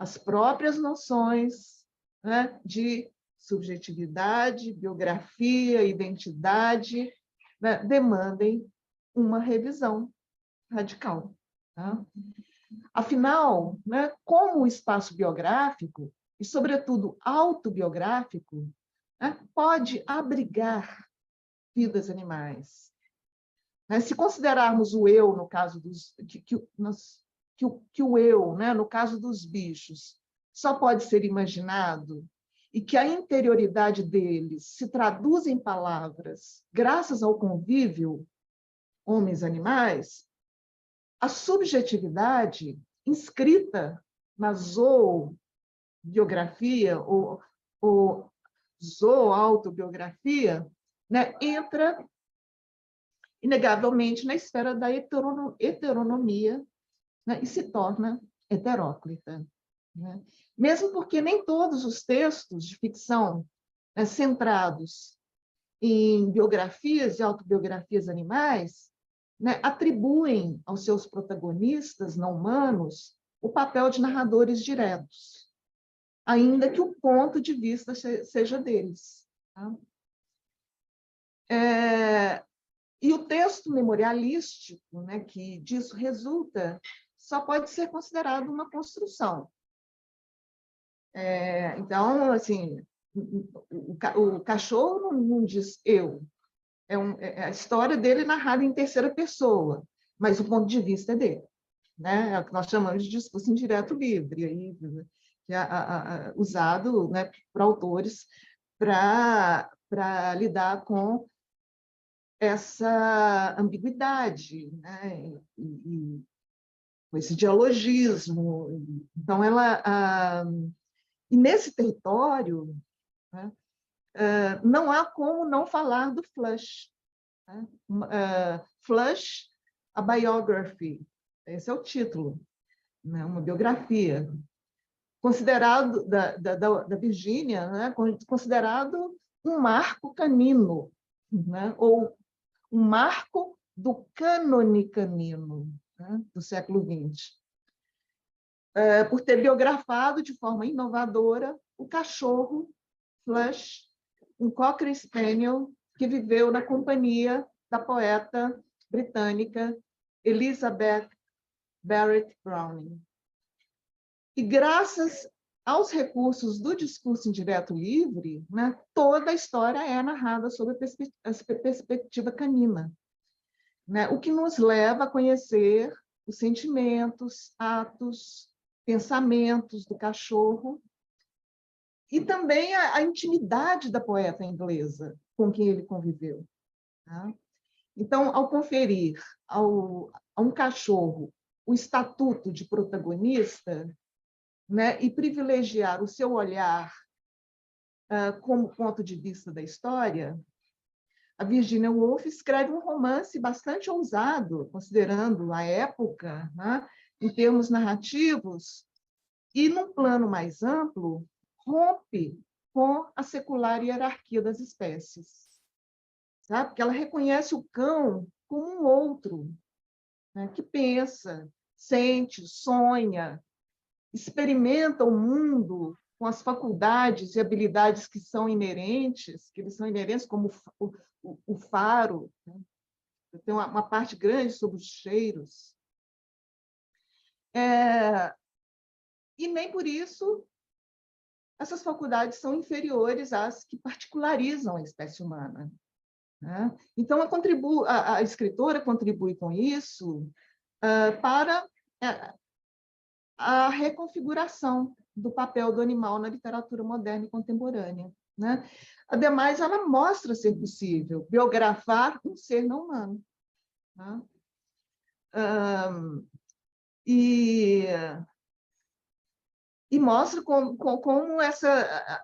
as próprias noções, né, de subjetividade, biografia, identidade, né, demandem uma revisão radical. Tá? Afinal, né, como o espaço biográfico, e sobretudo autobiográfico, né, pode abrigar vidas animais? Né, se considerarmos o eu, no caso dos... que o eu, né, no caso dos bichos, só pode ser imaginado e que a interioridade deles se traduz em palavras graças ao convívio homens-animais, a subjetividade inscrita na zoobiografia ou zooautobiografia, né, entra inegavelmente na esfera da heteronomia, né, e se torna heteróclita. Né? Mesmo porque nem todos os textos de ficção, né, centrados em biografias e autobiografias animais, né, atribuem aos seus protagonistas não humanos o papel de narradores diretos, ainda que o ponto de vista seja deles. Tá? E o texto memorialístico, né, que disso resulta, só pode ser considerado uma construção. Então, assim, o cachorro não diz eu. A história dele é narrada em terceira pessoa, mas o ponto de vista é dele. Né? É o que nós chamamos de discurso indireto livre, aí, que é usado, né, por autores para lidar com essa ambiguidade, né? E com esse dialogismo. Então, e nesse território, né, não há como não falar do Flush. Né? Flush, a Biography, esse é o título, né? Uma biografia, considerado da Virgínia, né? Considerado um marco canino, né? Ou um marco do cânone canino, né? Do século XX. Por ter biografado de forma inovadora o cachorro Flush, um Cocker Spaniel que viveu na companhia da poeta britânica Elizabeth Barrett Browning. E graças aos recursos do discurso indireto livre, né, toda a história é narrada sob a perspectiva canina, né, o que nos leva a conhecer os sentimentos, atos, pensamentos do cachorro e também a intimidade da poeta inglesa com quem ele conviveu. Tá? Então, ao conferir a um cachorro o estatuto de protagonista, né, e privilegiar o seu olhar como ponto de vista da história, a Virginia Woolf escreve um romance bastante ousado, considerando a época, né, em termos narrativos, e, num plano mais amplo, rompe com a secular hierarquia das espécies. Tá? Porque ela reconhece o cão como um outro, né, que pensa, sente, sonha, experimenta o mundo com as faculdades e habilidades que são inerentes, como o faro, né? Tem uma parte grande sobre os cheiros. E nem por isso essas faculdades são inferiores às que particularizam a espécie humana, né? Então, a escritora contribui com isso para a reconfiguração do papel do animal na literatura moderna e contemporânea, né? Ademais, ela mostra ser possível biografar um ser não humano, né? E mostra como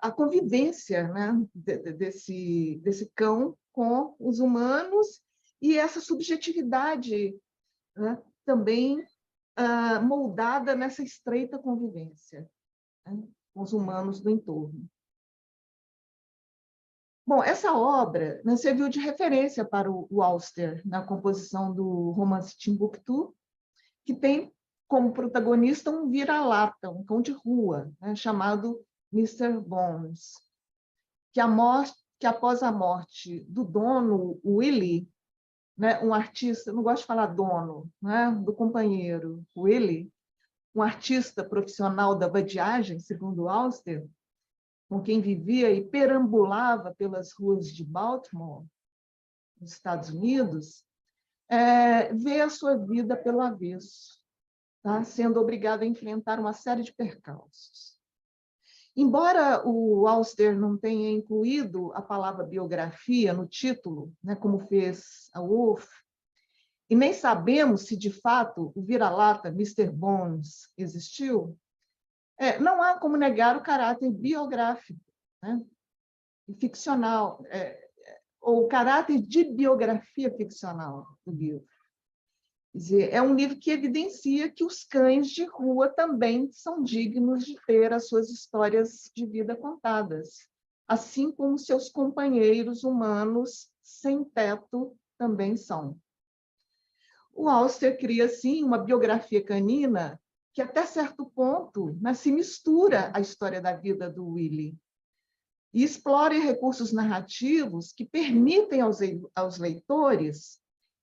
a convivência, né, desse cão com os humanos e essa subjetividade, né, também moldada nessa estreita convivência, né, com os humanos do entorno. Bom, essa obra, né, serviu de referência para o Auster na composição do romance Timbuktu, que tem como protagonista um vira-lata, um cão de rua, né, chamado Mr. Bones, que após a morte do dono, Willie, né, um artista, não gosto de falar dono, né, do companheiro, Willie, um artista profissional da vadiagem, segundo Auster, com quem vivia e perambulava pelas ruas de Baltimore, nos Estados Unidos, vê a sua vida pelo avesso, tá? Sendo obrigado a enfrentar uma série de percalços. Embora o Auster não tenha incluído a palavra biografia no título, né, como fez a Woolf, e nem sabemos se, de fato, o vira-lata Mr. Bones existiu, não há como negar o caráter biográfico, né, e ficcional, ou o caráter de biografia ficcional do livro. Quer dizer, é um livro que evidencia que os cães de rua também são dignos de ter as suas histórias de vida contadas, assim como seus companheiros humanos sem teto também são. O Auster cria, assim, uma biografia canina que, até certo ponto, né, se mistura à história da vida do Willie e explora recursos narrativos que permitem aos leitores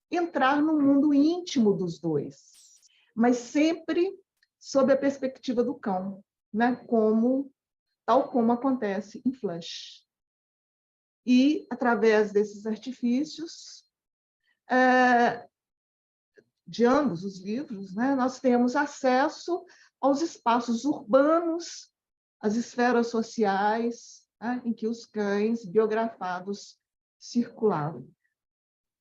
entrar no mundo íntimo dos dois, mas sempre sob a perspectiva do cão, né? Tal como acontece em Flush. E, através desses artifícios, de ambos os livros, né, nós temos acesso aos espaços urbanos, às esferas sociais, né, em que os cães biografados circulavam.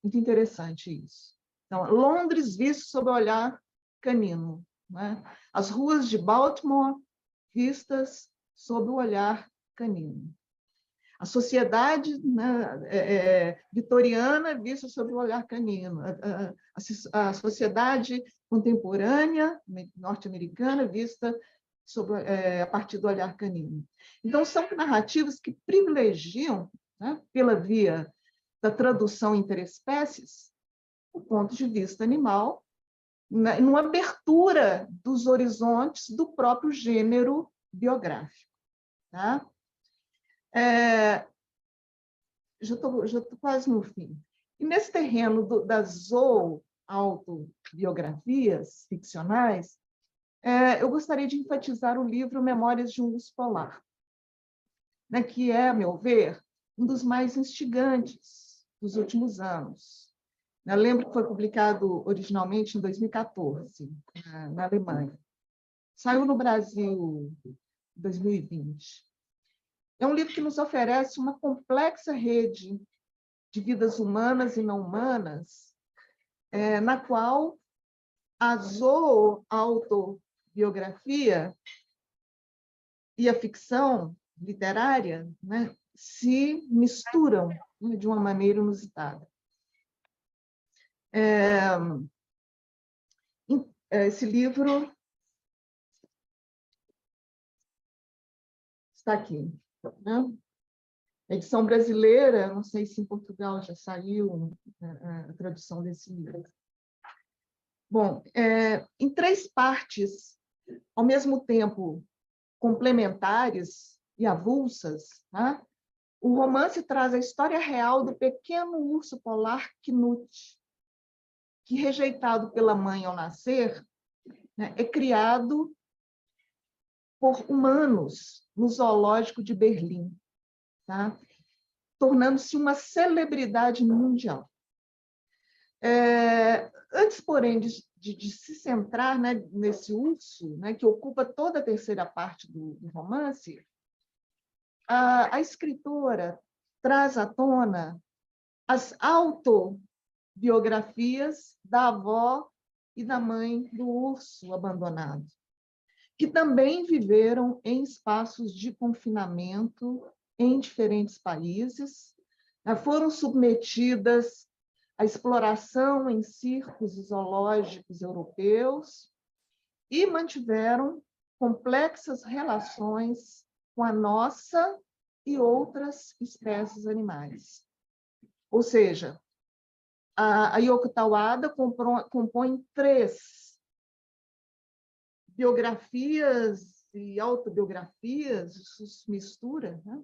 Muito interessante isso. Então, Londres visto sob o olhar canino, né? As ruas de Baltimore vistas sob o olhar canino. A sociedade, né, vitoriana vista sob o olhar canino. A sociedade contemporânea norte-americana vista a partir do olhar canino. Então, são narrativas que privilegiam, né, pela via da tradução interespécies, o ponto de vista animal, né, numa abertura dos horizontes do próprio gênero biográfico. Tá? Já estou quase no fim. E nesse terreno das autobiografias ficcionais, eu gostaria de enfatizar o livro Memórias de um Urso Polar, né, que é, a meu ver, um dos mais instigantes dos últimos anos. Eu lembro que foi publicado originalmente em 2014, na Alemanha. Saiu no Brasil em 2020. É um livro que nos oferece uma complexa rede de vidas humanas e não humanas, na qual a zooautobiografia e a ficção literária, né, se misturam, né, de uma maneira inusitada. Esse livro está aqui, né? A edição brasileira, não sei se em Portugal já saiu a tradução desse livro. Bom, em 3 partes, ao mesmo tempo complementares e avulsas, tá? O romance traz a história real do pequeno urso polar Knut, que, rejeitado pela mãe ao nascer, né, é criado por humanos no zoológico de Berlim, tá? Tornando-se uma celebridade mundial. Antes, porém, de se centrar, né, nesse urso, né, que ocupa toda a terceira parte do romance, a escritora traz à tona as autobiografias da avó e da mãe do urso abandonado, que também viveram em espaços de confinamento em diferentes países, foram submetidas à exploração em circos e zoológicos europeus e mantiveram complexas relações com a nossa e outras espécies animais. Ou seja, a Yoko Tawada compõe 3 biografias e autobiografias, isso se mistura, né?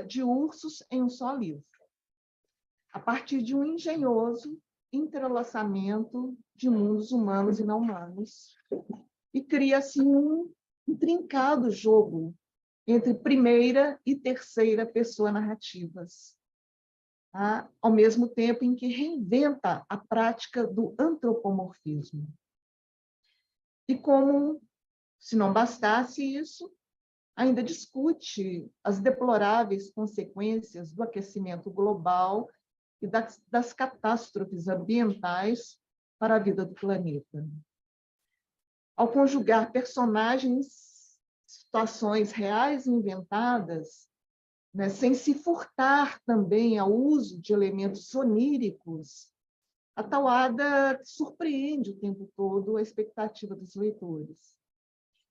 De ursos em um só livro, a partir de um engenhoso entrelaçamento de mundos humanos e não humanos, e cria-se um intrincado jogo entre primeira e terceira pessoa narrativas, tá? Ao mesmo tempo em que reinventa a prática do antropomorfismo. E como, se não bastasse isso, ainda discute as deploráveis consequências do aquecimento global e das catástrofes ambientais para a vida do planeta. Ao conjugar personagens, situações reais e inventadas, né, sem se furtar também ao uso de elementos oníricos, a Tawada surpreende o tempo todo a expectativa dos leitores.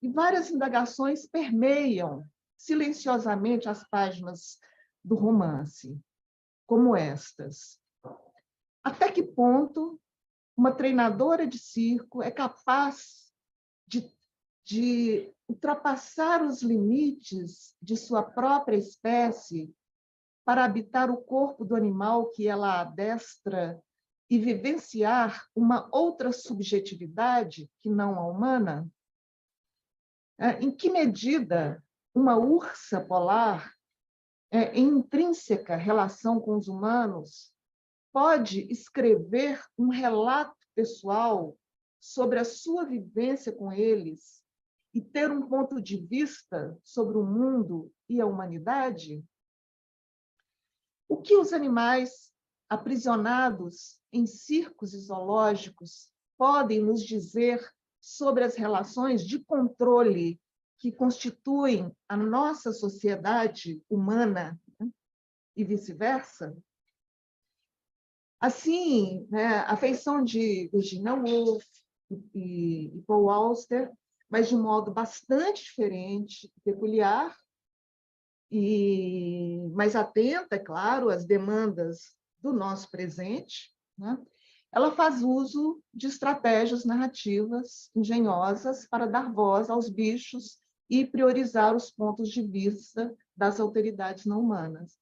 E várias indagações permeiam silenciosamente as páginas do romance, como estas. Até que ponto uma treinadora de circo é capaz de ultrapassar os limites de sua própria espécie para habitar o corpo do animal que ela adestra e vivenciar uma outra subjetividade que não a humana? Em que medida uma ursa polar, em intrínseca relação com os humanos, pode escrever um relato pessoal sobre a sua vivência com eles e ter um ponto de vista sobre o mundo e a humanidade? O que os animais aprisionados em circos e zoológicos podem nos dizer sobre as relações de controle que constituem a nossa sociedade humana, né? E vice-versa? Assim, né, a feição de Virginia Woolf e Paul Auster, mas de um modo bastante diferente, peculiar, e mais atenta, é claro, às demandas do nosso presente, né? Ela faz uso de estratégias narrativas engenhosas para dar voz aos bichos e priorizar os pontos de vista das autoridades não humanas.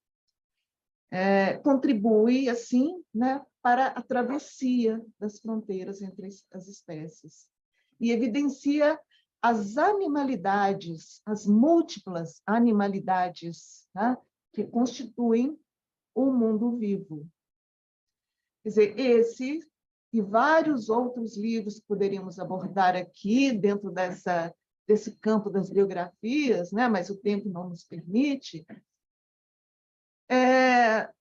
Contribui, assim, né, para a travessia das fronteiras entre as espécies e evidencia as animalidades, as múltiplas animalidades, né, que constituem o mundo vivo. Quer dizer, esse e vários outros livros que poderíamos abordar aqui dentro desse campo das biografias, né, mas o tempo não nos permite,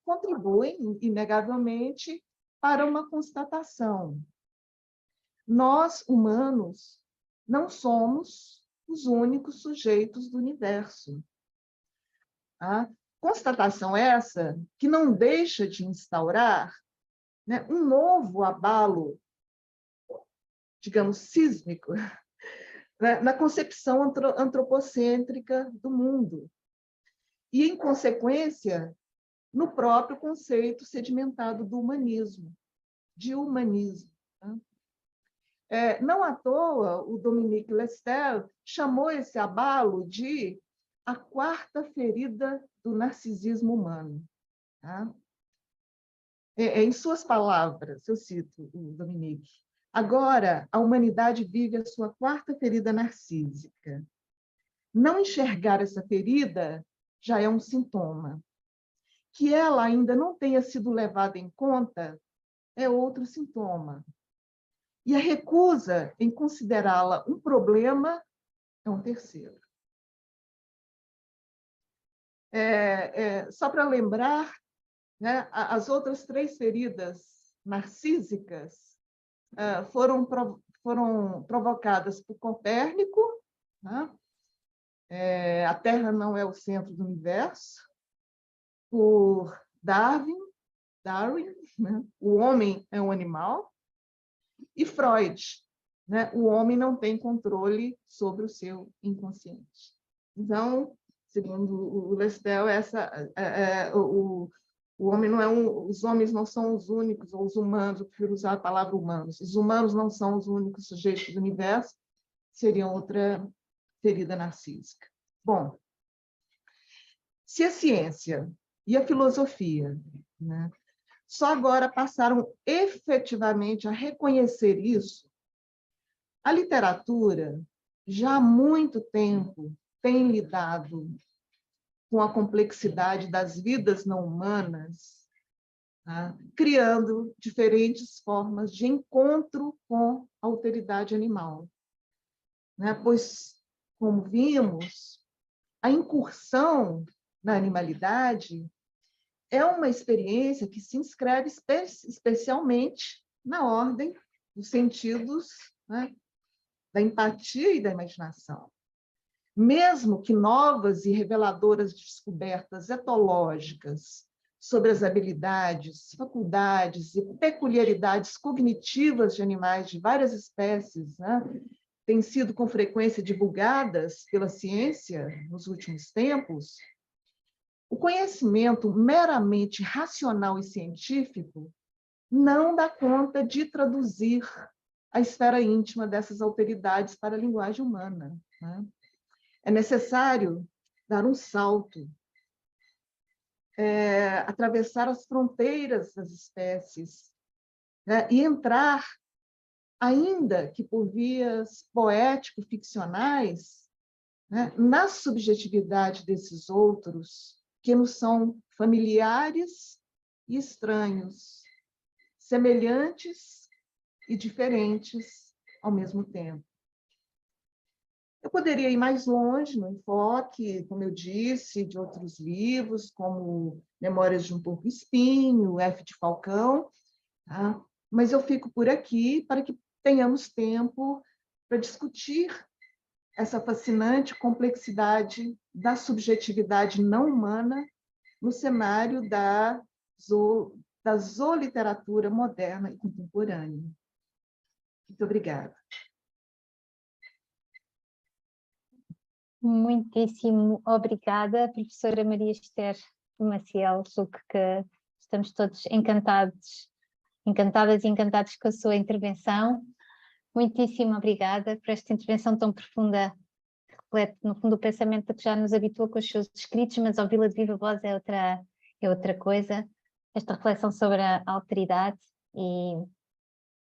contribuem, inegavelmente, para uma constatação. Nós, humanos, não somos os únicos sujeitos do universo. A constatação essa que não deixa de instaurar, né, um novo abalo, digamos, sísmico, né, na concepção antropocêntrica do mundo e, em consequência, no próprio conceito sedimentado do humanismo, de humanismo, né? Não à toa, o Dominique Lestel chamou esse abalo de a quarta ferida do narcisismo humano. Tá? Em suas palavras, eu cito o Dominique, agora a humanidade vive a sua quarta ferida narcísica. Não enxergar essa ferida já é um sintoma. Que ela ainda não tenha sido levada em conta é outro sintoma. E a recusa em considerá-la um problema é um terceiro. Só para lembrar, né, as outras 3 feridas narcísicas foram provocadas por Copérnico, né? A Terra não é o centro do universo, por Darwin, né? O homem é um animal, e Freud, né? O homem não tem controle sobre o seu inconsciente. Então, segundo o Lestel, o homem não é os homens não são os únicos, ou os humanos, eu prefiro usar a palavra humanos. Os humanos não são os únicos sujeitos do universo, seria outra ferida narcísica. Bom, se a ciência e a filosofia, né, só agora passaram efetivamente a reconhecer isso, a literatura já há muito tempo tem lidado com a complexidade das vidas não humanas, tá? Criando diferentes formas de encontro com a alteridade animal. Né? Pois, como vimos, a incursão na animalidade é uma experiência que se inscreve especialmente na ordem dos sentidos, né, da empatia e da imaginação. Mesmo que novas e reveladoras descobertas etológicas sobre as habilidades, faculdades e peculiaridades cognitivas de animais de várias espécies, né, têm sido com frequência divulgadas pela ciência nos últimos tempos, o conhecimento meramente racional e científico não dá conta de traduzir a esfera íntima dessas alteridades para a linguagem humana. Né? É necessário dar um salto, atravessar as fronteiras das espécies, né? E entrar, ainda que por vias poético-ficcionais, né, na subjetividade desses outros, que nos são familiares e estranhos, semelhantes e diferentes ao mesmo tempo. Eu poderia ir mais longe no enfoque, como eu disse, de outros livros, como Memórias de um Porco-Espinho, F. de Falcão, tá? Mas eu fico por aqui para que tenhamos tempo para discutir essa fascinante complexidade da subjetividade não humana no cenário da zooliteratura moderna e contemporânea. Muito obrigada. Muitíssimo obrigada, professora Maria Esther Maciel. Julgo que estamos todos encantadas e encantados com a sua intervenção. Muitíssimo obrigada por esta intervenção tão profunda, que reflete, no fundo, o pensamento que já nos habitua com os seus escritos, mas ouvi-la de viva voz é outra coisa. Esta reflexão sobre a alteridade, e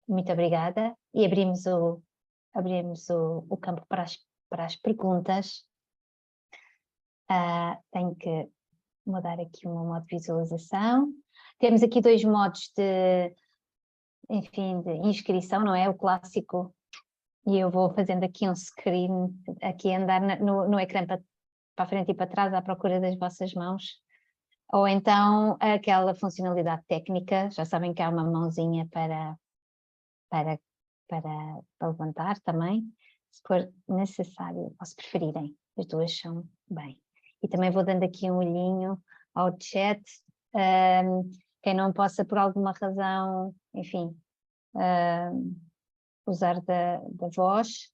muito obrigada. E abrimos o campo para as perguntas. Tenho que mudar aqui o meu modo de visualização. Temos aqui 2 modos de inscrição, não é? O clássico, e eu vou fazendo aqui um screen, aqui andar no ecrã para a frente e para trás à procura das vossas mãos. Ou então aquela funcionalidade técnica, já sabem que há uma mãozinha para levantar também, se for necessário, ou se preferirem, as duas são bem. E também vou dando aqui um olhinho ao chat, quem não possa por alguma razão, enfim, usar da voz,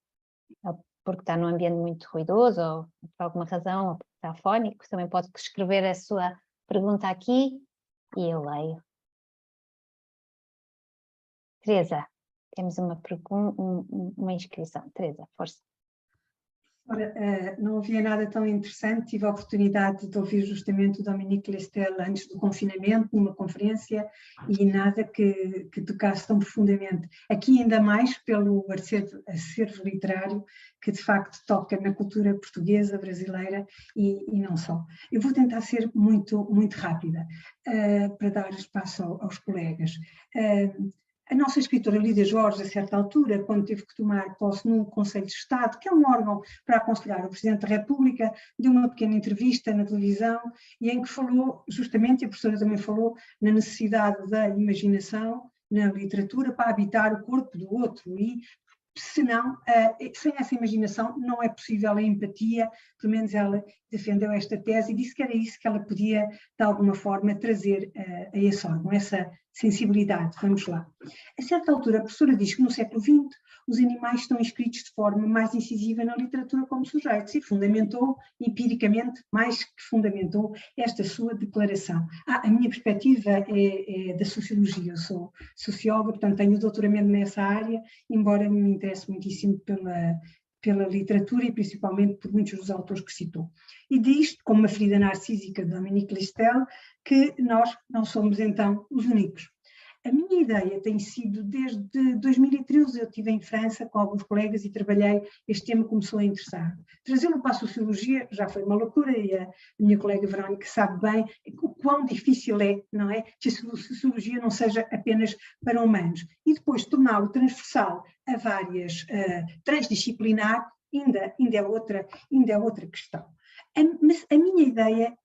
porque está num ambiente muito ruidoso, ou por alguma razão, ou porque está afónico, também pode escrever a sua pergunta aqui e eu leio. Teresa. Temos uma inscrição. Teresa, força. Ora, não havia nada tão interessante, tive a oportunidade de ouvir justamente o Dominique Lestel antes do confinamento, numa conferência, e nada que tocasse tão profundamente. Aqui ainda mais pelo acervo literário, que de facto toca na cultura portuguesa, brasileira e não só. Eu vou tentar ser muito rápida, para dar espaço aos colegas. A nossa escritora Lídia Jorge, a certa altura, quando teve que tomar posse no Conselho de Estado, que é um órgão para aconselhar o Presidente da República, deu uma pequena entrevista na televisão e em que falou, justamente, e a professora também falou, na necessidade da imaginação na literatura para habitar o corpo do outro e, senão, sem essa imaginação não é possível a empatia, pelo menos ela defendeu esta tese e disse que era isso que ela podia, de alguma forma, trazer a esse órgão, essa sensibilidade. Vamos lá. A certa altura, a professora diz que no século XX os animais estão inscritos de forma mais incisiva na literatura como sujeitos e fundamentou, empiricamente, mais que fundamentou esta sua declaração. A minha perspectiva é da sociologia, eu sou socióloga, portanto tenho doutoramento nessa área, embora me interesse muitíssimo pela literatura e principalmente por muitos dos autores que citou. E diz, como uma ferida narcísica de Dominique Listel, que nós não somos então os únicos. A minha ideia tem sido, desde 2013, eu estive em França com alguns colegas e trabalhei, este tema começou a interessar. Trazê-lo para a sociologia já foi uma loucura e a minha colega Verónica sabe bem o quão difícil é, não é? Que a sociologia não seja apenas para humanos. E depois torná-lo transversal a várias, transdisciplinar, ainda é outra questão. Mas a minha ideia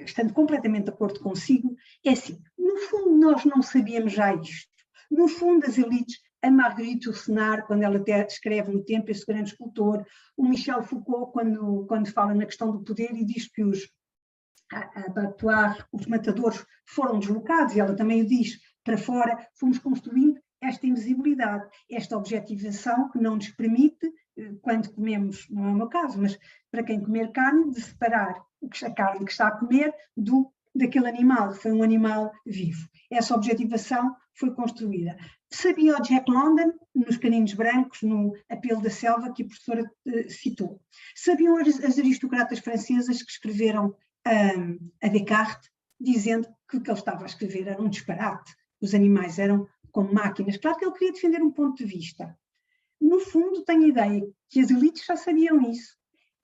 estando completamente de acordo consigo, é assim, no fundo nós não sabíamos já isto. No fundo as elites, a Marguerite Yourcenar, quando ela até escreve no Tempo, esse grande escultor, o Michel Foucault, quando fala na questão do poder e diz que os matadores foram deslocados, e ela também o diz, para fora, fomos construindo esta invisibilidade, esta objetivação que não nos permite, quando comemos, não é o meu caso, mas para quem comer carne, de separar a carne que está a comer daquele animal, que foi um animal vivo. Essa objetivação foi construída. Sabia o Jack London, nos Caninos Brancos, no Apelo da Selva, que a professora citou. Sabiam as aristocratas francesas que escreveram a Descartes, dizendo que o que ele estava a escrever era um disparate. Os animais eram como máquinas. Claro que ele queria defender um ponto de vista. No fundo, tenho a ideia que as elites já sabiam isso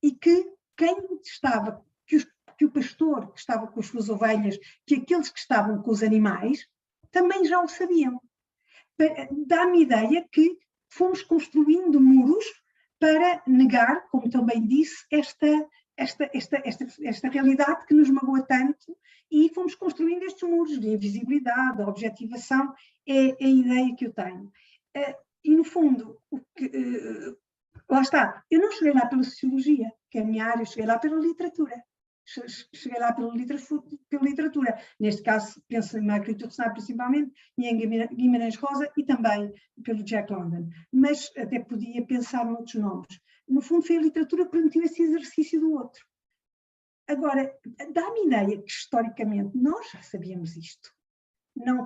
e que quem estava, que o pastor que estava com as suas ovelhas, que aqueles que estavam com os animais, também já o sabiam. Dá-me ideia que fomos construindo muros para negar, como também disse, esta realidade que nos magoa tanto, e fomos construindo estes muros de invisibilidade, de objetivação, é a ideia que eu tenho. E no fundo, lá está, eu não cheguei lá pela sociologia, que é a minha área, eu cheguei lá pela literatura. Cheguei lá pela literatura. Neste caso, penso em Marguerite Yourcenar principalmente, e em Guimarães Rosa, e também pelo Jack London. Mas até podia pensar noutros nomes. No fundo, foi a literatura que permitiu esse exercício do outro. Agora, dá-me ideia que, historicamente, nós já sabíamos isto. Não,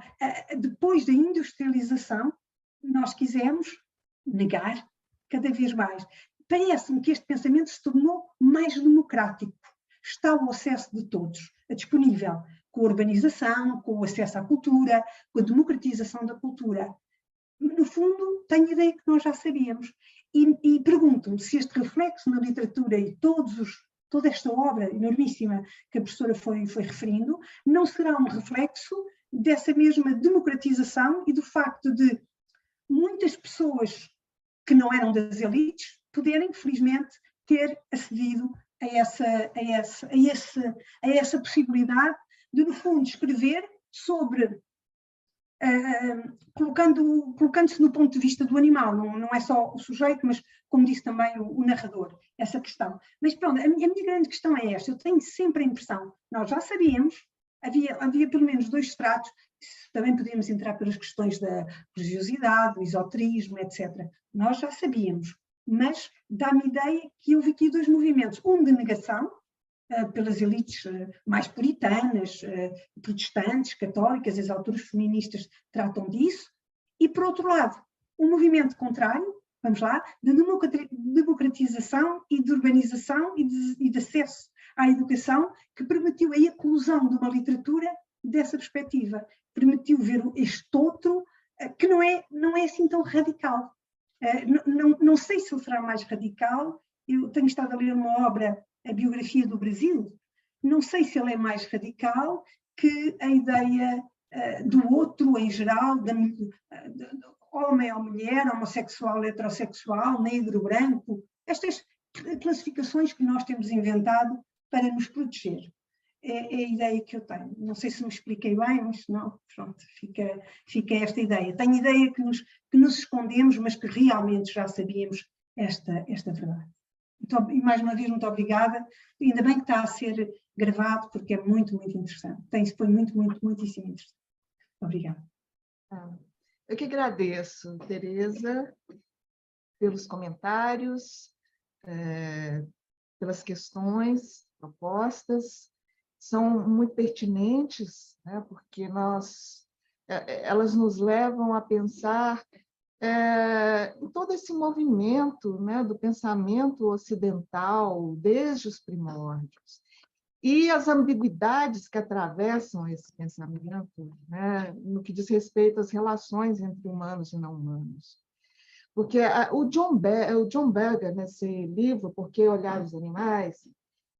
depois da industrialização, nós quisemos negar cada vez mais. Parece-me que este pensamento se tornou mais democrático. Está ao acesso de todos, disponível, com a urbanização, com o acesso à cultura, com a democratização da cultura. No fundo, tenho a ideia que nós já sabíamos. E pergunto-me se este reflexo na literatura e toda esta obra enormíssima que a professora foi referindo, não será um reflexo dessa mesma democratização e do facto de muitas pessoas que não eram das elites poderem, felizmente, ter acedido a essa possibilidade de, no fundo, escrever sobre, colocando-se no ponto de vista do animal, não é só o sujeito, mas, como disse também o narrador, essa questão. Mas pronto, a minha grande questão é esta, eu tenho sempre a impressão, nós já sabíamos, havia pelo menos dois estratos, também podíamos entrar pelas questões da religiosidade, do esoterismo, etc. Nós já sabíamos, mas dá-me ideia que houve aqui dois movimentos, um de negação, pelas elites mais puritanas, protestantes, católicas, as autoras feministas tratam disso, E, por outro lado, um movimento contrário, vamos lá, de democratização e de urbanização e de acesso à educação, que permitiu a eclosão de uma literatura dessa perspectiva, permitiu ver este outro que não é assim tão radical. Não sei se ele será mais radical. Eu tenho estado a ler uma obra, a biografia do Brasil, não sei se ele é mais radical que a ideia do outro em geral, homem ou mulher, homossexual, heterossexual, negro, branco, estas classificações que nós temos inventado para nos proteger. É a ideia que eu tenho. Não sei se me expliquei bem, mas não, pronto, fica esta ideia. Tenho ideia que nos escondemos, mas que realmente já sabíamos esta verdade. Então, e mais uma vez, muito obrigada. Ainda bem que está a ser gravado, porque é muito, muito interessante. Foi muitíssimo interessante. Obrigada. Eu que agradeço, Tereza, pelos comentários, pelas questões propostas. São muito pertinentes, né, porque elas nos levam a pensar em todo esse movimento, né, do pensamento ocidental desde os primórdios e as ambiguidades que atravessam esse pensamento, né, no que diz respeito às relações entre humanos e não humanos. Porque o John Berger, nesse livro, Por que Olhar os Animais,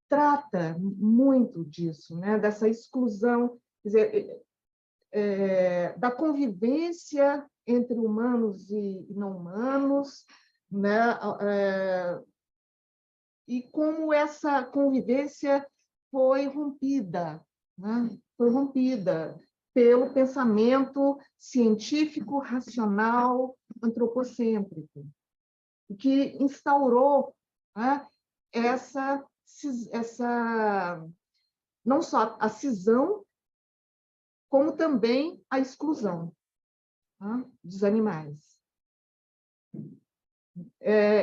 trata muito disso, né, dessa exclusão, quer dizer, da convivência entre humanos e não humanos, né, e como essa convivência foi rompida, né, foi rompida pelo pensamento científico, racional, antropocêntrico, que instaurou, né, não só a cisão, como também a exclusão, né, dos animais.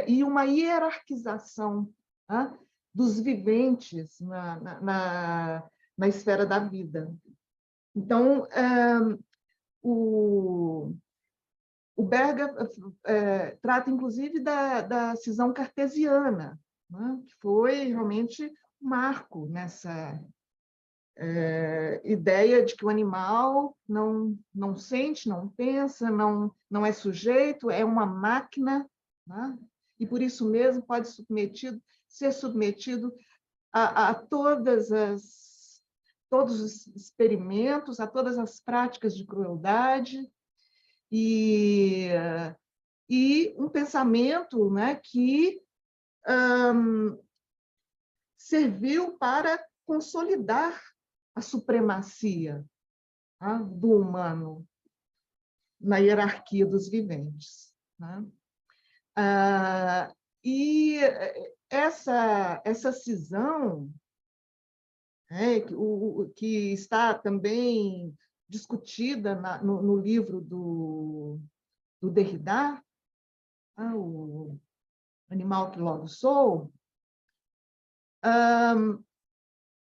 E uma hierarquização, né, dos viventes na esfera da vida. Então, o Berger trata, inclusive, da cisão cartesiana, né, que foi realmente um marco nessa ideia de que o animal não sente, não pensa, não é sujeito, é uma máquina, né, e, por isso mesmo, pode ser submetido a todos os experimentos, a todas as práticas de crueldade, e um pensamento, né, que serviu para consolidar a supremacia, tá, do humano na hierarquia dos viventes, né? E essa cisão, né, que está também discutida no livro do Derrida, O Animal que Logo Sou,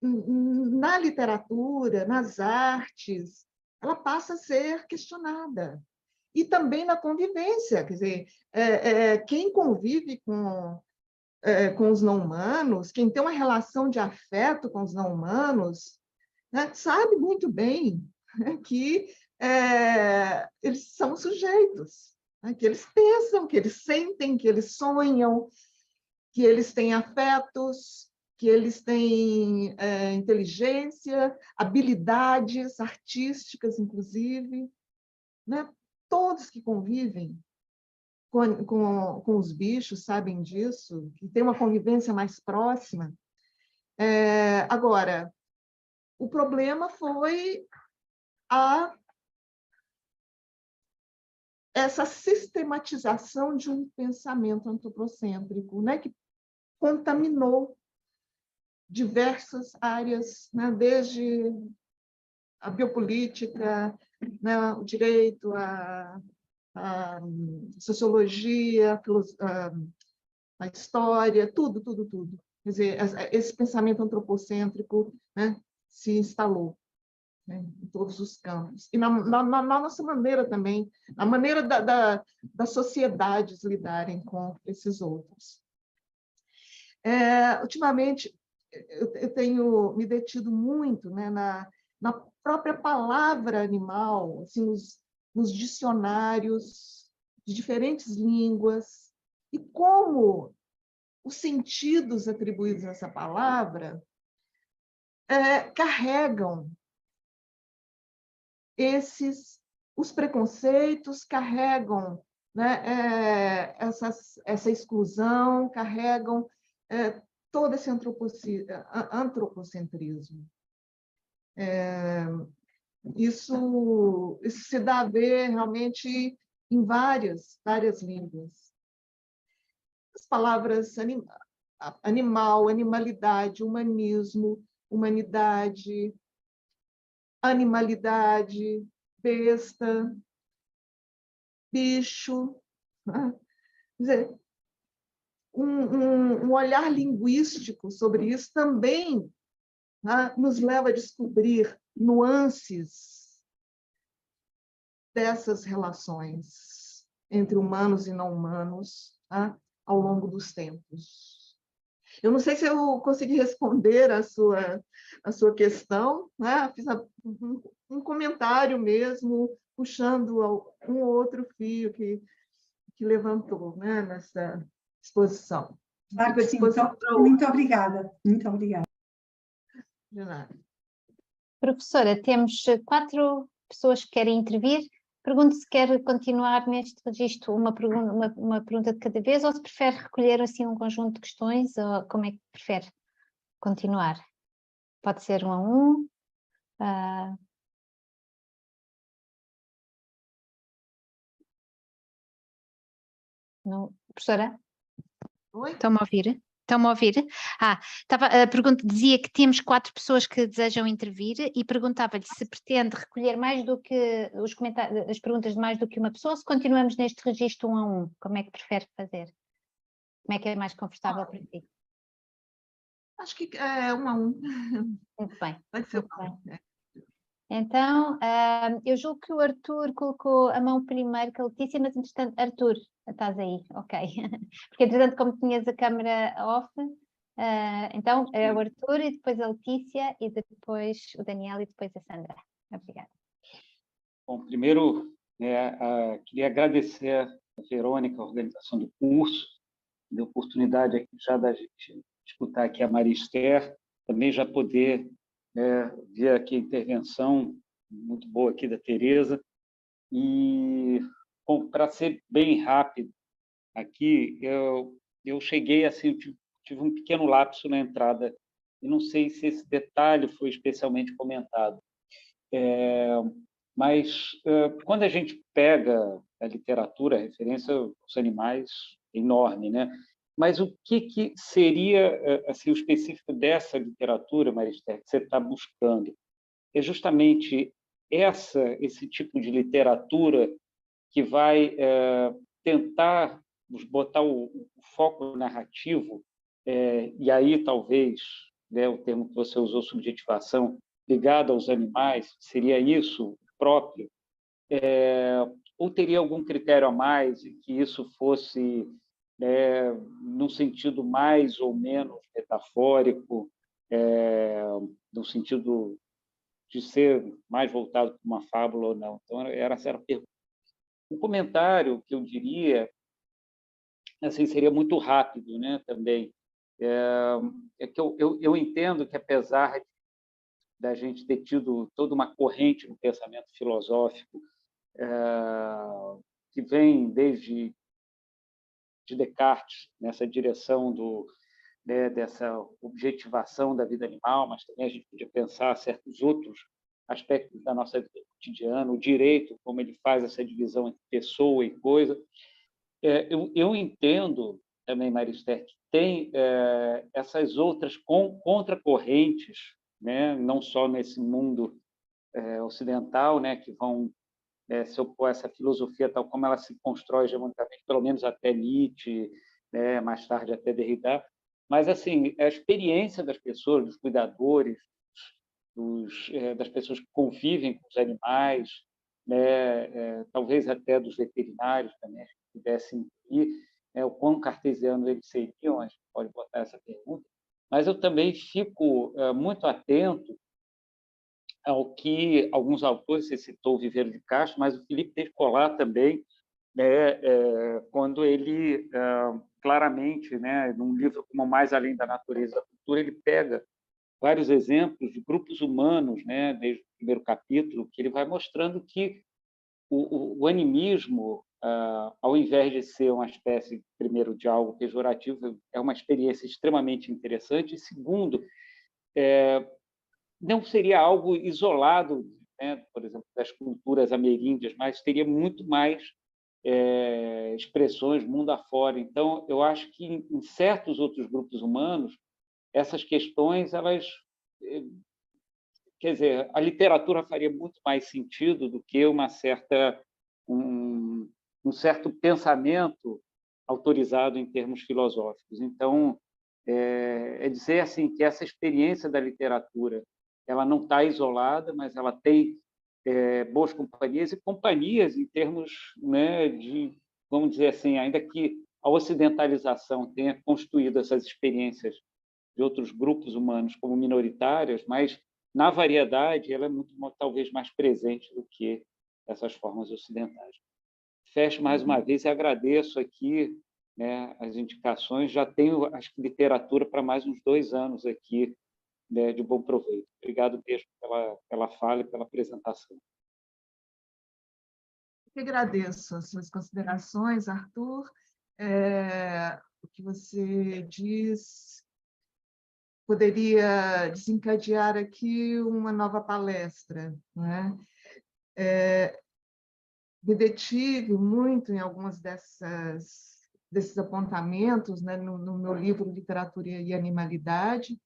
na literatura, nas artes, ela passa a ser questionada. E também na convivência, quer dizer, quem convive com os não-humanos, quem tem uma relação de afeto com os não-humanos, né, sabe muito bem, né, que eles são sujeitos, né, que eles pensam, que eles sentem, que eles sonham, que eles têm afetos, que eles têm inteligência, habilidades artísticas, inclusive, né? Todos que convivem com os bichos sabem disso, que tem uma convivência mais próxima. Agora, o problema foi essa sistematização de um pensamento antropocêntrico, né, que contaminou diversas áreas, né, desde a biopolítica, né, o direito, a sociologia, a história, tudo. Quer dizer, esse pensamento antropocêntrico, né, se instalou. né, em todos os campos. E na nossa maneira também, na maneira das sociedades lidarem com esses outros. Ultimamente, eu tenho me detido muito, né, na própria palavra animal, assim, nos dicionários de diferentes línguas, e como os sentidos atribuídos a essa palavra carregam os preconceitos, carregam, né, essa exclusão, carregam todo esse antropocentrismo. Isso se dá a ver realmente em várias línguas. As palavras animal, animalidade, humanismo, humanidade, animalidade, besta, bicho. Né? Quer dizer, um olhar linguístico sobre isso também, né, nos leva a descobrir nuances dessas relações entre humanos e não humanos, né, ao longo dos tempos. Eu não sei se eu consegui responder a sua questão, né? Fiz um comentário mesmo, puxando um ou outro fio que levantou, né, nessa exposição. Claro que sim. Muito obrigada. Muito obrigada. De nada. Professora, temos 4 pessoas que querem intervir. Pergunto se quer continuar neste registro uma pergunta de cada vez, ou se prefere recolher assim um conjunto de questões, ou como é que prefere continuar? Pode ser 1 a 1. Não, professora? Oi? Estão-me a ouvir? Estão-me a ouvir? A pergunta dizia que temos 4 pessoas que desejam intervir e perguntava-lhe se pretende recolher mais do que os comentários, as perguntas de mais do que uma pessoa, ou se continuamos neste registro 1 a 1. Como é que prefere fazer? Como é que é mais confortável para si? Acho que é 1 a 1. Muito bem. Pode ser 1 Muito a 1. bem. Então, eu julgo que o Arthur colocou a mão primeiro que a Letícia, mas entretanto, Arthur, estás aí, ok. Porque entretanto, como tinhas a câmara off, então é o Arthur e depois a Letícia e depois o Daniel e depois a Sandra. Obrigada. Bom, primeiro, queria agradecer a Verônica, a organização do curso, da oportunidade aqui já da gente escutar aqui a Maria Esther, também já poder ver aqui a intervenção muito boa aqui da Tereza. E, para ser bem rápido, aqui eu cheguei assim, tive um pequeno lapso na entrada, e não sei se esse detalhe foi especialmente comentado. Mas quando a gente pega a literatura, a referência aos animais é enorme, né? Mas o que seria assim, o específico dessa literatura, Maria Esther, que você está buscando? É justamente esse tipo de literatura que vai tentar botar o foco narrativo, e aí talvez, né, o termo que você usou, subjetivação, ligado aos animais, seria isso próprio? Ou teria algum critério a mais e que isso fosse num sentido mais ou menos metafórico, no sentido de ser mais voltado para uma fábula ou não? Então, essa era a pergunta. Um comentário que eu diria assim, seria muito rápido, né, também. Que eu entendo que, apesar da gente ter tido toda uma corrente no pensamento filosófico que vem desde de Descartes, nessa direção dessa objetivação da vida animal, mas também a gente podia pensar certos outros aspectos da nossa vida cotidiana, o direito, como ele faz essa divisão entre pessoa e coisa. Eu entendo também, Maria Esther, que tem essas outras contracorrentes, né, não só nesse mundo ocidental, né, que vão se opor a essa filosofia tal como ela se constrói hegemonicamente, pelo menos até Nietzsche, né, mais tarde até Derrida, mas assim, a experiência das pessoas, dos cuidadores, das pessoas que convivem com os animais, né, talvez até dos veterinários também, que pudessem ir, o quão cartesiano eles seriam, a gente pode botar essa pergunta, mas eu também fico muito atento ao que alguns autores, você citou o Viveiro de Castro, mas o Felipe Descolat também, né, quando ele claramente, né, num livro como Mais Além da Natureza e da Cultura, ele pega vários exemplos de grupos humanos, né, desde o primeiro capítulo, que ele vai mostrando que o animismo, ao invés de ser uma espécie, primeiro, de algo pejorativo, é uma experiência extremamente interessante, e segundo, não seria algo isolado, né, por exemplo, das culturas ameríndias, mas teria muito mais expressões mundo afora. Então, eu acho que em certos outros grupos humanos, essas questões, elas, quer dizer, a literatura faria muito mais sentido do que um certo pensamento autorizado em termos filosóficos. Então, dizer assim que essa experiência da literatura ela não está isolada, mas ela tem boas companhias e companhias em termos, né, de, vamos dizer assim, ainda que a ocidentalização tenha construído essas experiências de outros grupos humanos como minoritárias, mas na variedade ela é muito, talvez, mais presente do que essas formas ocidentais. Fecho mais uma vez e agradeço aqui, né, as indicações. Já tenho, acho que, literatura para mais uns 2 anos aqui, né, de bom proveito. Obrigado mesmo pela fala e pela apresentação. Eu que agradeço as suas considerações, Arthur. O que você diz poderia desencadear aqui uma nova palestra, né? Me detive muito em algumas desses apontamentos, né, no meu livro Literatura e Animalidade,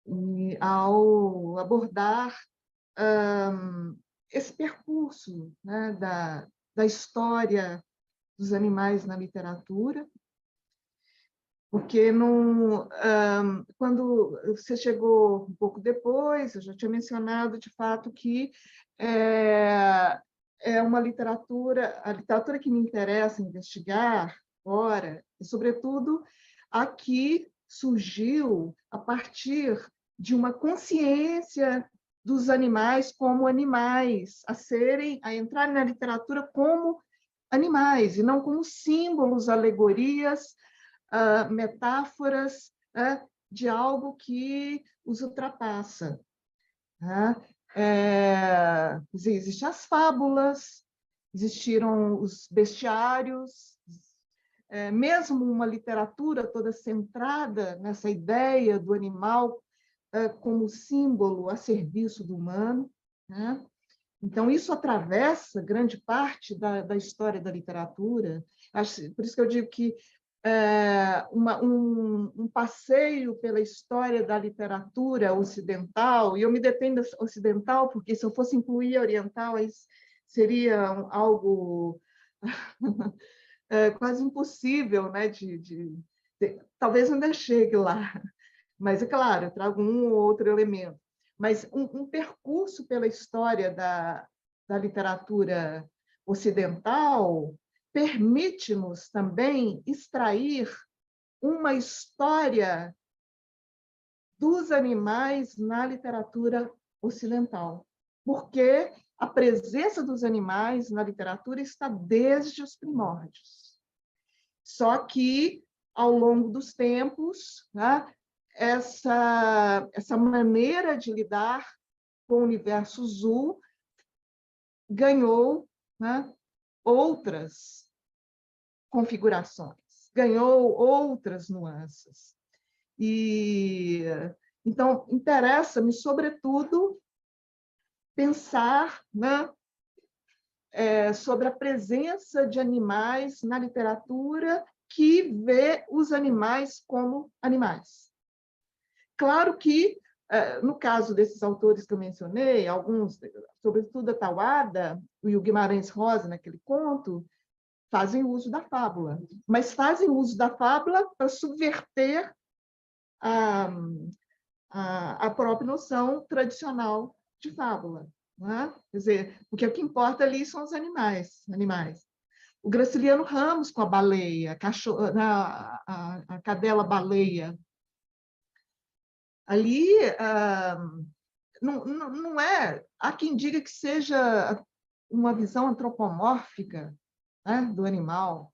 e ao abordar esse percurso, né, da história dos animais na literatura, porque quando você chegou um pouco depois, eu já tinha mencionado, de fato, que é uma literatura, a literatura que me interessa investigar agora, e, sobretudo, a que surgiu a partir de uma consciência dos animais como animais, a entrarem na literatura como animais, e não como símbolos, alegorias, metáforas de algo que os ultrapassa. Existem as fábulas, existiram os bestiários, mesmo uma literatura toda centrada nessa ideia do animal como símbolo a serviço do humano. Então, isso atravessa grande parte da história da literatura. Por isso que eu digo que um passeio pela história da literatura ocidental, e eu me detenho da ocidental, porque se eu fosse incluir a oriental, aí seria algo quase impossível, né? Talvez ainda chegue lá, mas, é claro, eu trago um ou outro elemento. Mas um percurso pela história da literatura ocidental permite-nos também extrair uma história dos animais na literatura ocidental, porque a presença dos animais na literatura está desde os primórdios. Só que, ao longo dos tempos, né, essa maneira de lidar com o universo zoo ganhou, né, outras configurações, ganhou outras nuances. E, então, interessa-me, sobretudo, pensar, né, sobre a presença de animais na literatura que vê os animais como animais. Claro que, no caso desses autores que eu mencionei, alguns, sobretudo a Tawada e o Guimarães Rosa, naquele conto, fazem uso da fábula, mas fazem uso da fábula para subverter a própria noção tradicional de fábula. Não é? Quer dizer, porque o que importa ali são os animais. O Graciliano Ramos com a baleia, a cadela baleia. Ali não é... Há quem diga que seja uma visão antropomórfica, né, do animal.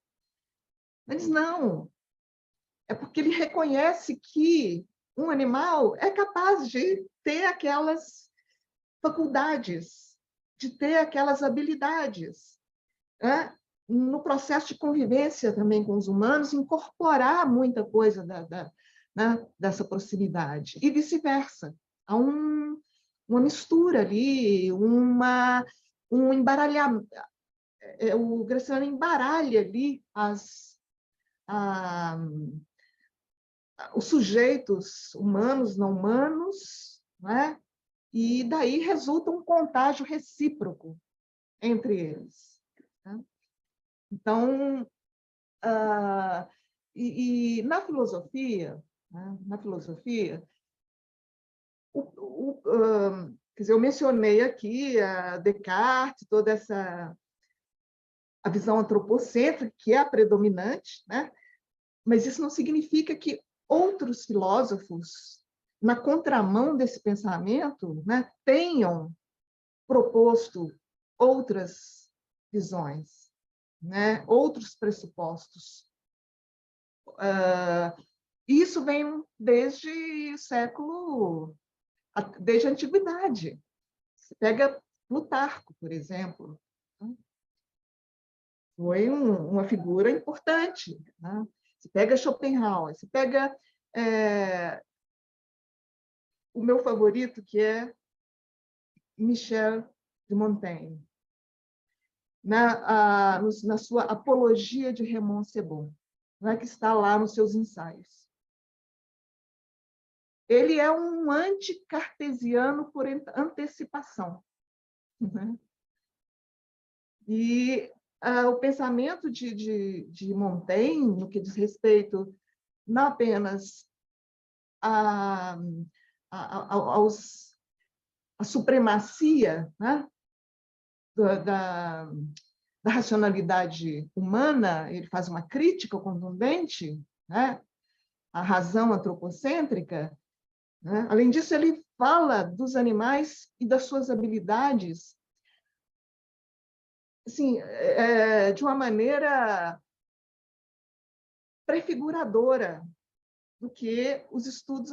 Mas não. É porque ele reconhece que um animal é capaz de ter aquelas faculdades, de ter aquelas habilidades, né? No processo de convivência também com os humanos, incorporar muita coisa né, dessa proximidade, e vice-versa. Há uma mistura ali, um embaralhamento. O Graciliano embaralha ali os sujeitos humanos, não humanos, né? E daí resulta um contágio recíproco entre eles. Né? Então, e na filosofia, né? Quer dizer, eu mencionei aqui a Descartes, toda a visão antropocêntrica, que é a predominante, né? Mas isso não significa que outros filósofos, na contramão desse pensamento, né, tenham proposto outras visões, né, outros pressupostos. Isso vem desde desde a antiguidade. Você pega Plutarco, por exemplo, foi uma figura importante, né? Você pega Schopenhauer, você pega o meu favorito, que é Michel de Montaigne, na sua Apologia de Raymond Sebon, né, que está lá nos seus ensaios. Ele é um anticartesiano por antecipação. Né? E o pensamento de Montaigne, no que diz respeito não apenas à supremacia, né, da racionalidade humana, ele faz uma crítica contundente, né, à razão antropocêntrica. Né? Além disso, ele fala dos animais e das suas habilidades assim, de uma maneira prefiguradora do que os estudos,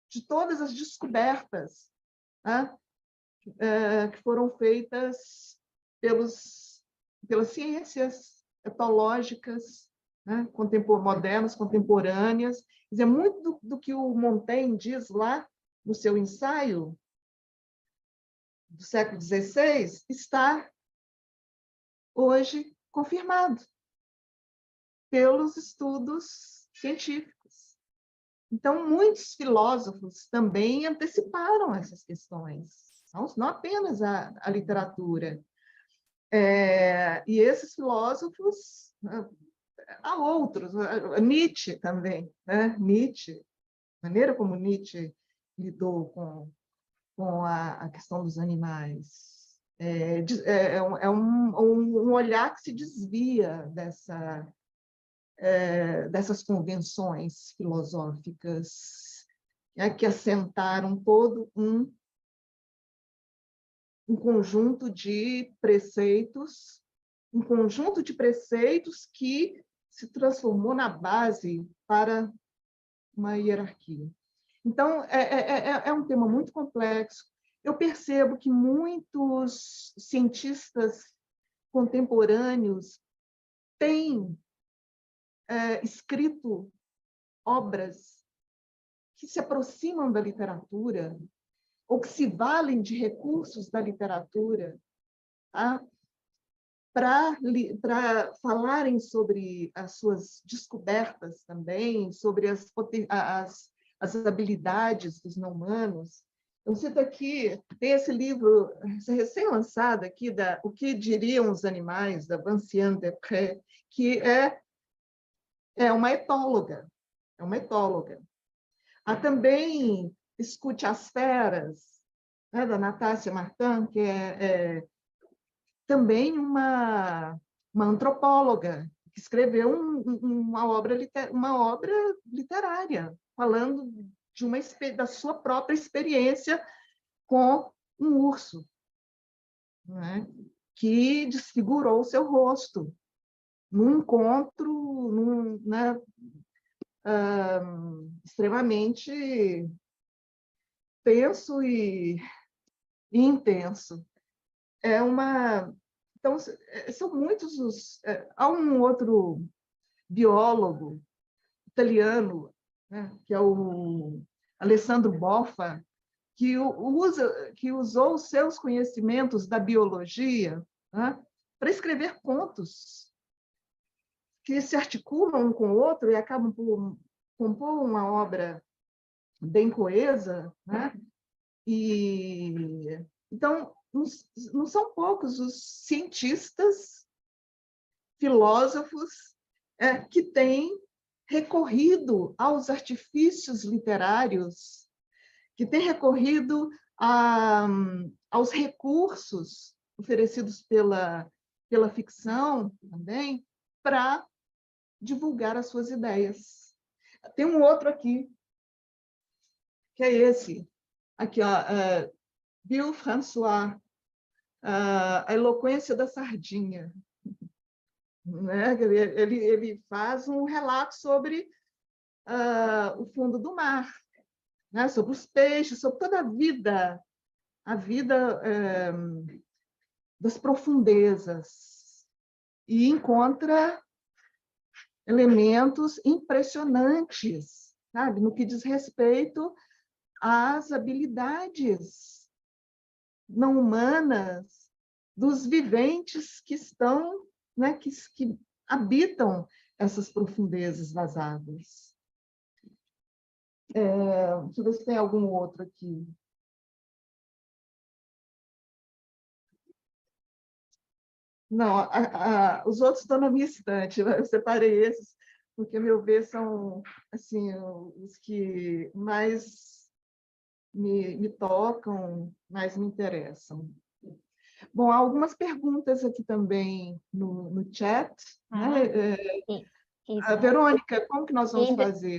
de todas as descobertas, né, que foram feitas pelas ciências etológicas, né, modernas, contemporâneas. Quer dizer, muito do que o Montaigne diz lá no seu ensaio do século XVI está hoje confirmado pelos estudos científicos. Então, muitos filósofos também anteciparam essas questões, não apenas a literatura. E esses filósofos, há outros, Nietzsche também, né? Nietzsche, a maneira como Nietzsche lidou com a questão dos animais. É um olhar que se desvia dessas convenções filosóficas, que assentaram todo um conjunto de preceitos, que se transformou na base para uma hierarquia. Então, é um tema muito complexo. Eu percebo que muitos cientistas contemporâneos têm escrito obras que se aproximam da literatura, ou que se valem de recursos da literatura, tá? Para falarem sobre as suas descobertas também, sobre as habilidades dos não-humanos. Eu cito aqui, tem esse livro recém-lançado aqui, O que Diriam os Animais, da Vinciane Després, que é uma etóloga. Há também Escute as Feras, né, da Natácia Martin, que é também uma antropóloga, que escreveu uma obra literária, falando da sua própria experiência com um urso, né, que desfigurou o seu rosto num encontro extremamente tenso e intenso. Então, são muitos há um outro biólogo italiano, né, que é o Alessandro Boffa, que usou os seus conhecimentos da biologia, né, para escrever contos que se articulam um com o outro e acabam por compor uma obra bem coesa, né? Então, não são poucos os cientistas, filósofos, que têm recorrido aos artifícios literários, que têm recorrido aos recursos oferecidos pela ficção também, para divulgar as suas ideias. Tem um outro aqui, que é esse. Aqui, ó, Bill François, A Eloquência da Sardinha. Né? Ele faz um relato sobre o fundo do mar, né? Sobre os peixes, sobre toda a vida das profundezas, e encontra elementos impressionantes, sabe, no que diz respeito às habilidades não humanas dos viventes que estão, né, que habitam essas profundezas das águas. Deixa eu ver se tem algum outro aqui. Não, os outros estão na minha estante. Eu separei esses porque, a meu ver, são assim, os que mais me tocam, mais me interessam. Bom, há algumas perguntas aqui também no chat. Né? Verônica, como que nós vamos fazer?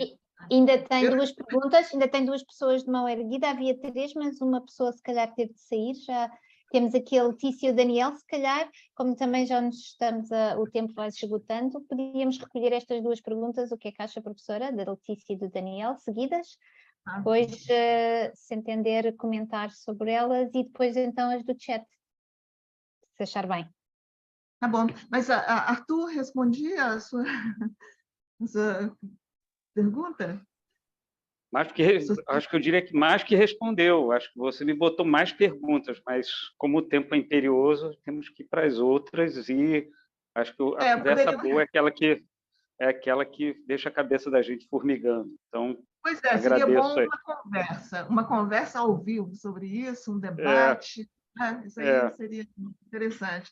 Ainda tem duas perguntas, ainda tem duas pessoas de mão erguida, havia três, mas uma pessoa se calhar teve de sair, já temos aqui a Letícia e o Daniel, se calhar, como também já nos estamos o tempo vai se esgotando, podíamos recolher estas duas perguntas, o que é que acha a professora, da Letícia e do Daniel, seguidas, depois, se entender, comentar sobre elas e depois então as do chat, se achar bem. Tá bom, mas Arthur respondia a sua pergunta? Acho que eu diria que mais que respondeu. Acho que você me botou mais perguntas, mas como o tempo é imperioso, temos que ir para as outras, e acho que a conversa boa é aquela que deixa a cabeça da gente formigando. Então, pois é, seria bom uma conversa ao vivo sobre isso, um debate. Isso aí seria interessante.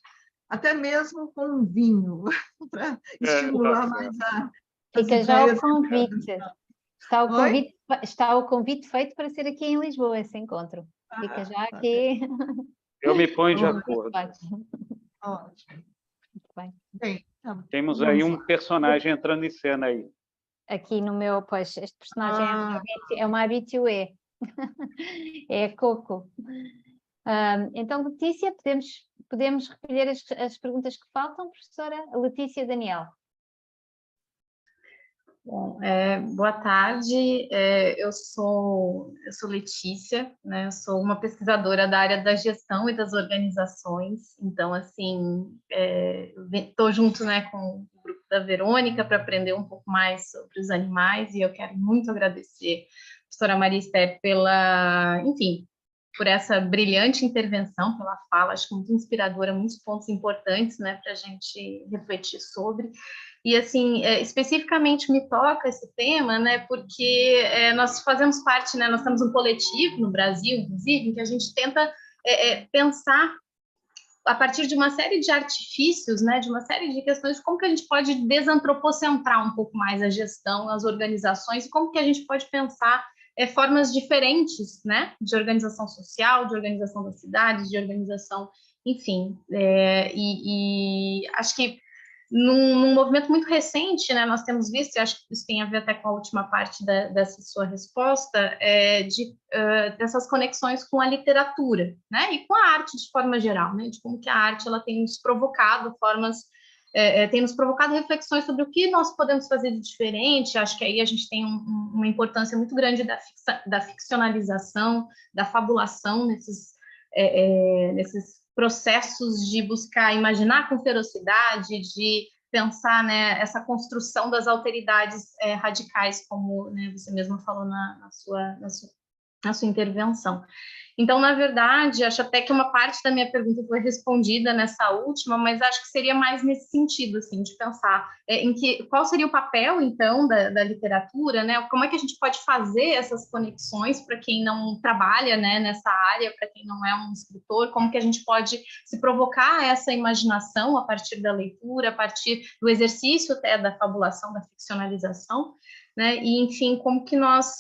Até mesmo com um vinho, para estimular mais a... Fica já o convite. Está o convite feito para ser aqui em Lisboa, esse encontro. Fica já aqui. Eu me ponho de acordo. Ótimo. Muito bem. Temos aí um personagem entrando em cena aí. Aqui no meu, pois, este personagem é uma habitué. É a Coco. Então, Letícia, podemos recolher as perguntas que faltam, professora? Letícia e Daniel. Bom, boa tarde, eu sou Letícia, né? Eu sou uma pesquisadora da área da gestão e das organizações, então, assim, estou junto, né, com o grupo da Verônica para aprender um pouco mais sobre os animais, e eu quero muito agradecer a professora Maria Esther enfim, por essa brilhante intervenção, pela fala, acho muito inspiradora, muitos pontos importantes, né, para a gente refletir sobre. E, assim, especificamente me toca esse tema, né, porque nós fazemos parte, né, nós temos um coletivo no Brasil, inclusive, em que a gente tenta pensar a partir de uma série de artifícios, né, de uma série de questões, como que a gente pode desantropocentrar um pouco mais a gestão, as organizações, e como que a gente pode pensar formas diferentes, né, de organização social, de organização da cidade, de organização, enfim, e acho que num movimento muito recente, né, nós temos visto, e acho que isso tem a ver até com a última parte dessa sua resposta, dessas conexões com a literatura, né, e com a arte de forma geral, né, de como que a arte ela tem nos provocado tem nos provocado reflexões sobre o que nós podemos fazer de diferente. Acho que aí a gente tem uma importância muito grande da ficcionalização, da fabulação nesses processos de buscar imaginar com ferocidade, de pensar, né, essa construção das alteridades radicais, como, né, você mesma falou na sua intervenção. Então, na verdade, acho até que uma parte da minha pergunta foi respondida nessa última, mas acho que seria mais nesse sentido, assim, de pensar qual seria o papel, então, da literatura, né? Como é que a gente pode fazer essas conexões para quem não trabalha, né, nessa área, para quem não é um escritor, como que a gente pode se provocar essa imaginação a partir da leitura, a partir do exercício até da fabulação, da ficcionalização, né? E, enfim, como que nós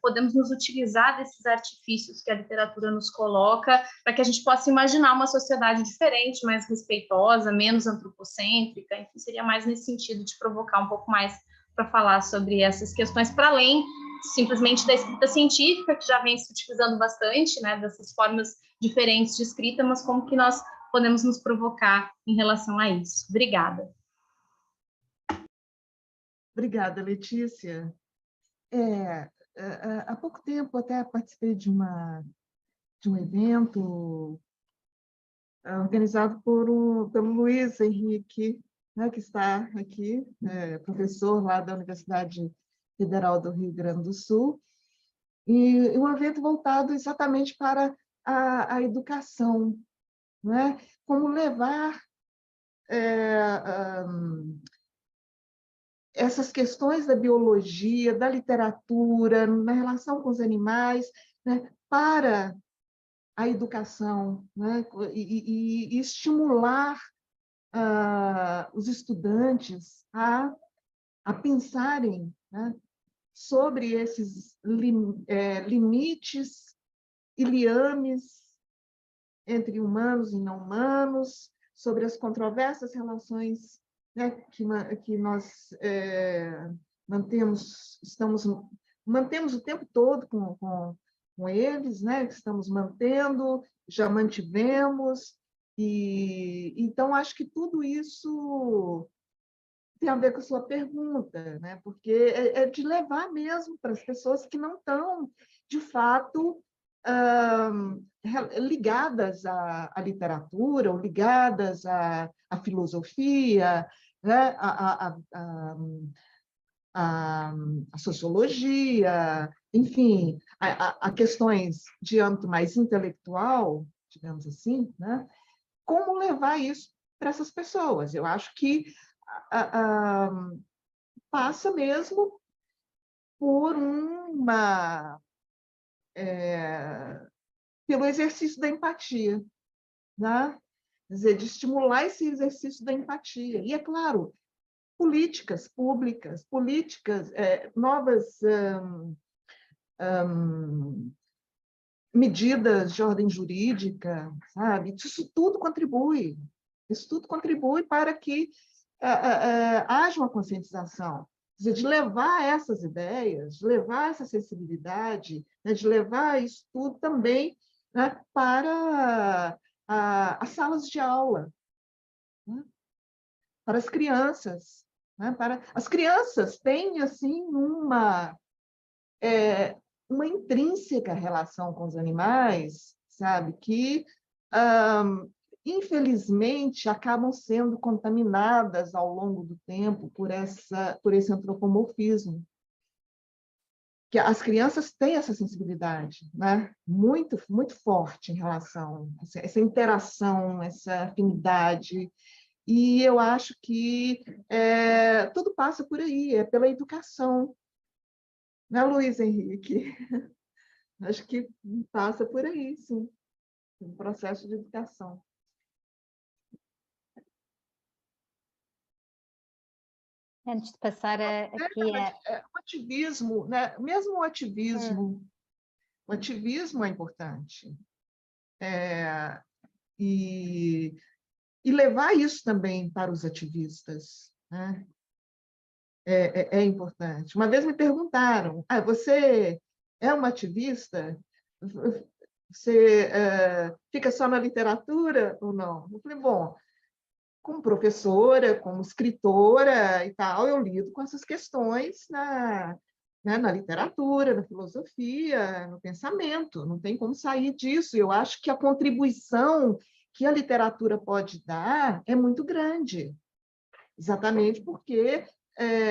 podemos nos utilizar desses artifícios que a literatura nos coloca para que a gente possa imaginar uma sociedade diferente, mais respeitosa, menos antropocêntrica, enfim, seria mais nesse sentido de provocar um pouco mais para falar sobre essas questões, para além simplesmente da escrita científica, que já vem se utilizando bastante, né, dessas formas diferentes de escrita, mas como que nós podemos nos provocar em relação a isso. Obrigada. Obrigada, Letícia. Há pouco tempo até participei de um evento organizado pelo Luiz Henrique, né, que está aqui, professor lá da Universidade Federal do Rio Grande do Sul, e um evento voltado exatamente para a educação, né? Como levar essas questões da biologia, da literatura, na relação com os animais, né, para a educação, né, e estimular os estudantes a pensarem, né, sobre esses limites e liames entre humanos e não humanos, sobre as controversas relações, né, que nós mantemos o tempo todo com eles, né, que estamos mantendo, já mantivemos, e então acho que tudo isso tem a ver com a sua pergunta, né, porque é de levar mesmo para as pessoas que não estão, de fato, ligadas à literatura, ou ligadas à filosofia, né, à sociologia, enfim, a questões de âmbito mais intelectual, digamos assim, né? Como levar isso para essas pessoas? Eu acho que passa mesmo por pelo exercício da empatia, né? Quer dizer, de estimular esse exercício da empatia. E, é claro, políticas públicas, novas medidas de ordem jurídica, sabe? Isso tudo contribui. Isso tudo contribui para que haja uma conscientização. Quer dizer, de levar essas ideias, de levar essa sensibilidade, né, de levar isso tudo também, né, para as salas de aula, né, para as crianças. Né, as crianças têm assim uma intrínseca relação com os animais, sabe, que infelizmente acabam sendo contaminadas ao longo do tempo por esse antropomorfismo. Que as crianças têm essa sensibilidade, né, muito muito forte em relação a essa interação, essa afinidade. E eu acho que tudo passa por aí, pela educação. Né, Luiz Henrique? Acho que passa por aí, sim, um processo de educação. Antes de passar aqui a... ativismo, né? Mesmo o ativismo é importante. E levar isso também para os ativistas, né? É importante. Uma vez me perguntaram, você é uma ativista? Você fica só na literatura ou não? Eu falei, bom, como professora, como escritora e tal, eu lido com essas questões na literatura, na filosofia, no pensamento, não tem como sair disso. Eu acho que a contribuição que a literatura pode dar é muito grande, exatamente porque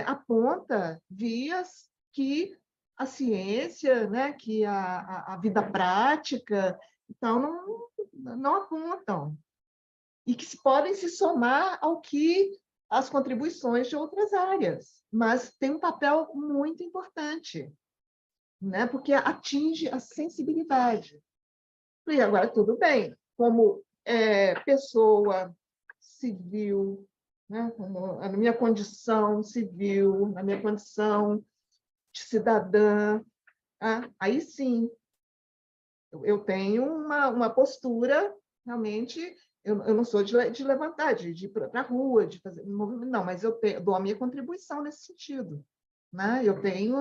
aponta vias que a ciência, né, que a vida prática, então, não apontam, e que podem se somar ao que as contribuições de outras áreas, mas tem um papel muito importante, né, porque atinge a sensibilidade. E agora, tudo bem, como pessoa civil, né, na minha condição civil, na minha condição de cidadã, aí sim, eu tenho uma postura, realmente, eu não sou de levantar, de ir para a rua, de fazer movimento, não, mas eu dou a minha contribuição nesse sentido. Né? Eu tenho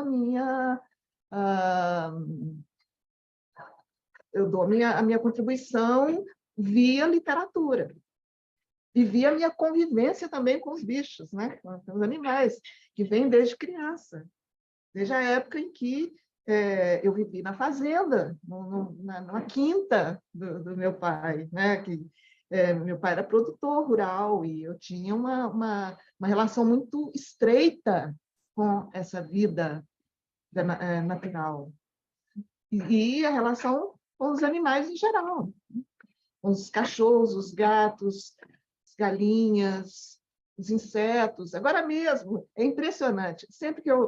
eu dou a minha contribuição via literatura. E via a minha convivência também com os bichos, né? Com os animais, que vem desde criança. Desde a época em que eu vivi na fazenda, na quinta do meu pai, né? Meu pai era produtor rural e eu tinha uma relação muito estreita com essa vida natural. E a relação com os animais em geral, com os cachorros, os gatos, as galinhas, os insetos. Agora mesmo, é impressionante. Sempre que eu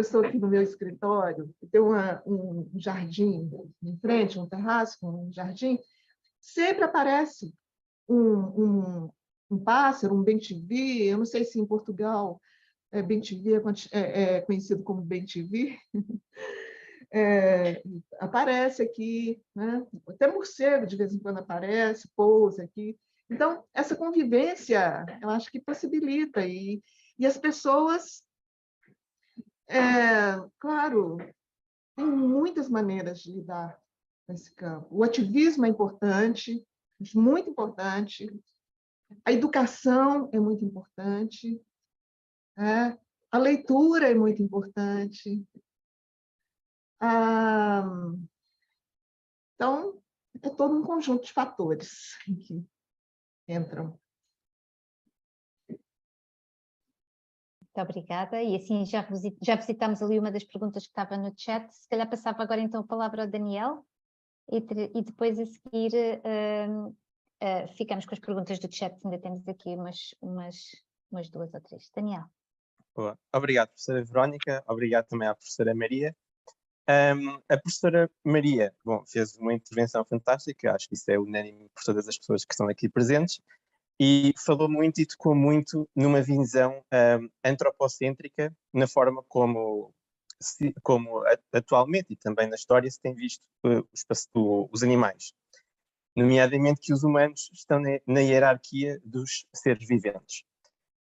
estou aqui no meu escritório, tem um jardim em frente, um terraço com um jardim, sempre aparece um pássaro, um bem-te-vi. Eu não sei se em Portugal bem-te-vi é conhecido como bem-te-vi. Aparece aqui, né? Até morcego de vez em quando aparece, pousa aqui. Então, essa convivência, eu acho que possibilita, e as pessoas, claro, tem muitas maneiras de lidar com esse campo. O ativismo é importante, muito importante, a educação é muito importante, a leitura é muito importante. Então, é todo um conjunto de fatores que entram. Muito obrigada. E assim já visitamos ali uma das perguntas que estava no chat. Se calhar passava agora então a palavra ao Daniel e depois a seguir ficamos com as perguntas do chat. Ainda temos aqui umas 2 ou 3. Daniel. Boa. Obrigado, professora Verónica. Obrigado também à professora Maria. A professora Maria, fez uma intervenção fantástica, acho que isso é unânime por todas as pessoas que estão aqui presentes, e falou muito e tocou muito numa visão antropocêntrica, na forma como atualmente e também na história se tem visto os animais, nomeadamente que os humanos estão na hierarquia dos seres viventes.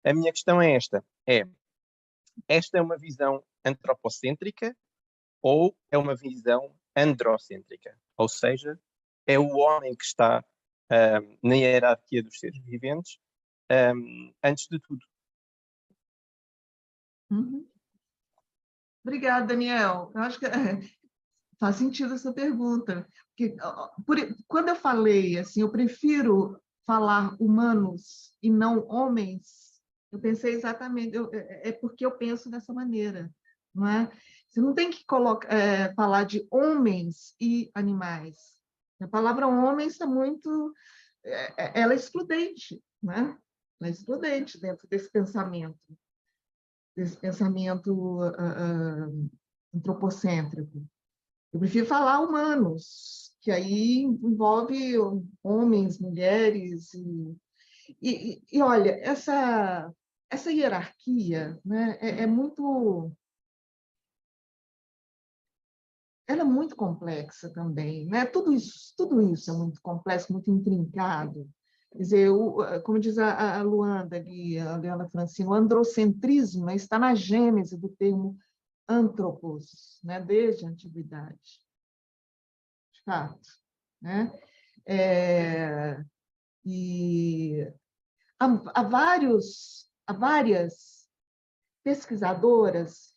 A minha questão é esta é uma visão antropocêntrica ou é uma visão androcêntrica? Ou seja, é o homem que está na hierarquia dos seres viventes antes de tudo. Obrigada, Daniel. Eu acho que faz sentido essa pergunta. Porque, quando eu falei assim, eu prefiro falar humanos e não homens, eu pensei exatamente, é porque eu penso dessa maneira. Não é? Você não tem que falar de homens e animais. A palavra homem está muito... ela é excludente, né? Ela é excludente dentro desse pensamento antropocêntrico. Eu prefiro falar humanos, que aí envolve homens, mulheres. E olha, essa hierarquia, né, é muito ela é muito complexa também, né? Tudo isso é muito complexo, muito intrincado. Quer dizer, como diz a Luanda ali, a Leandra Francino, o androcentrismo, né, está na gênese do termo antropos, né, desde a antiguidade. De fato, né? E há várias pesquisadoras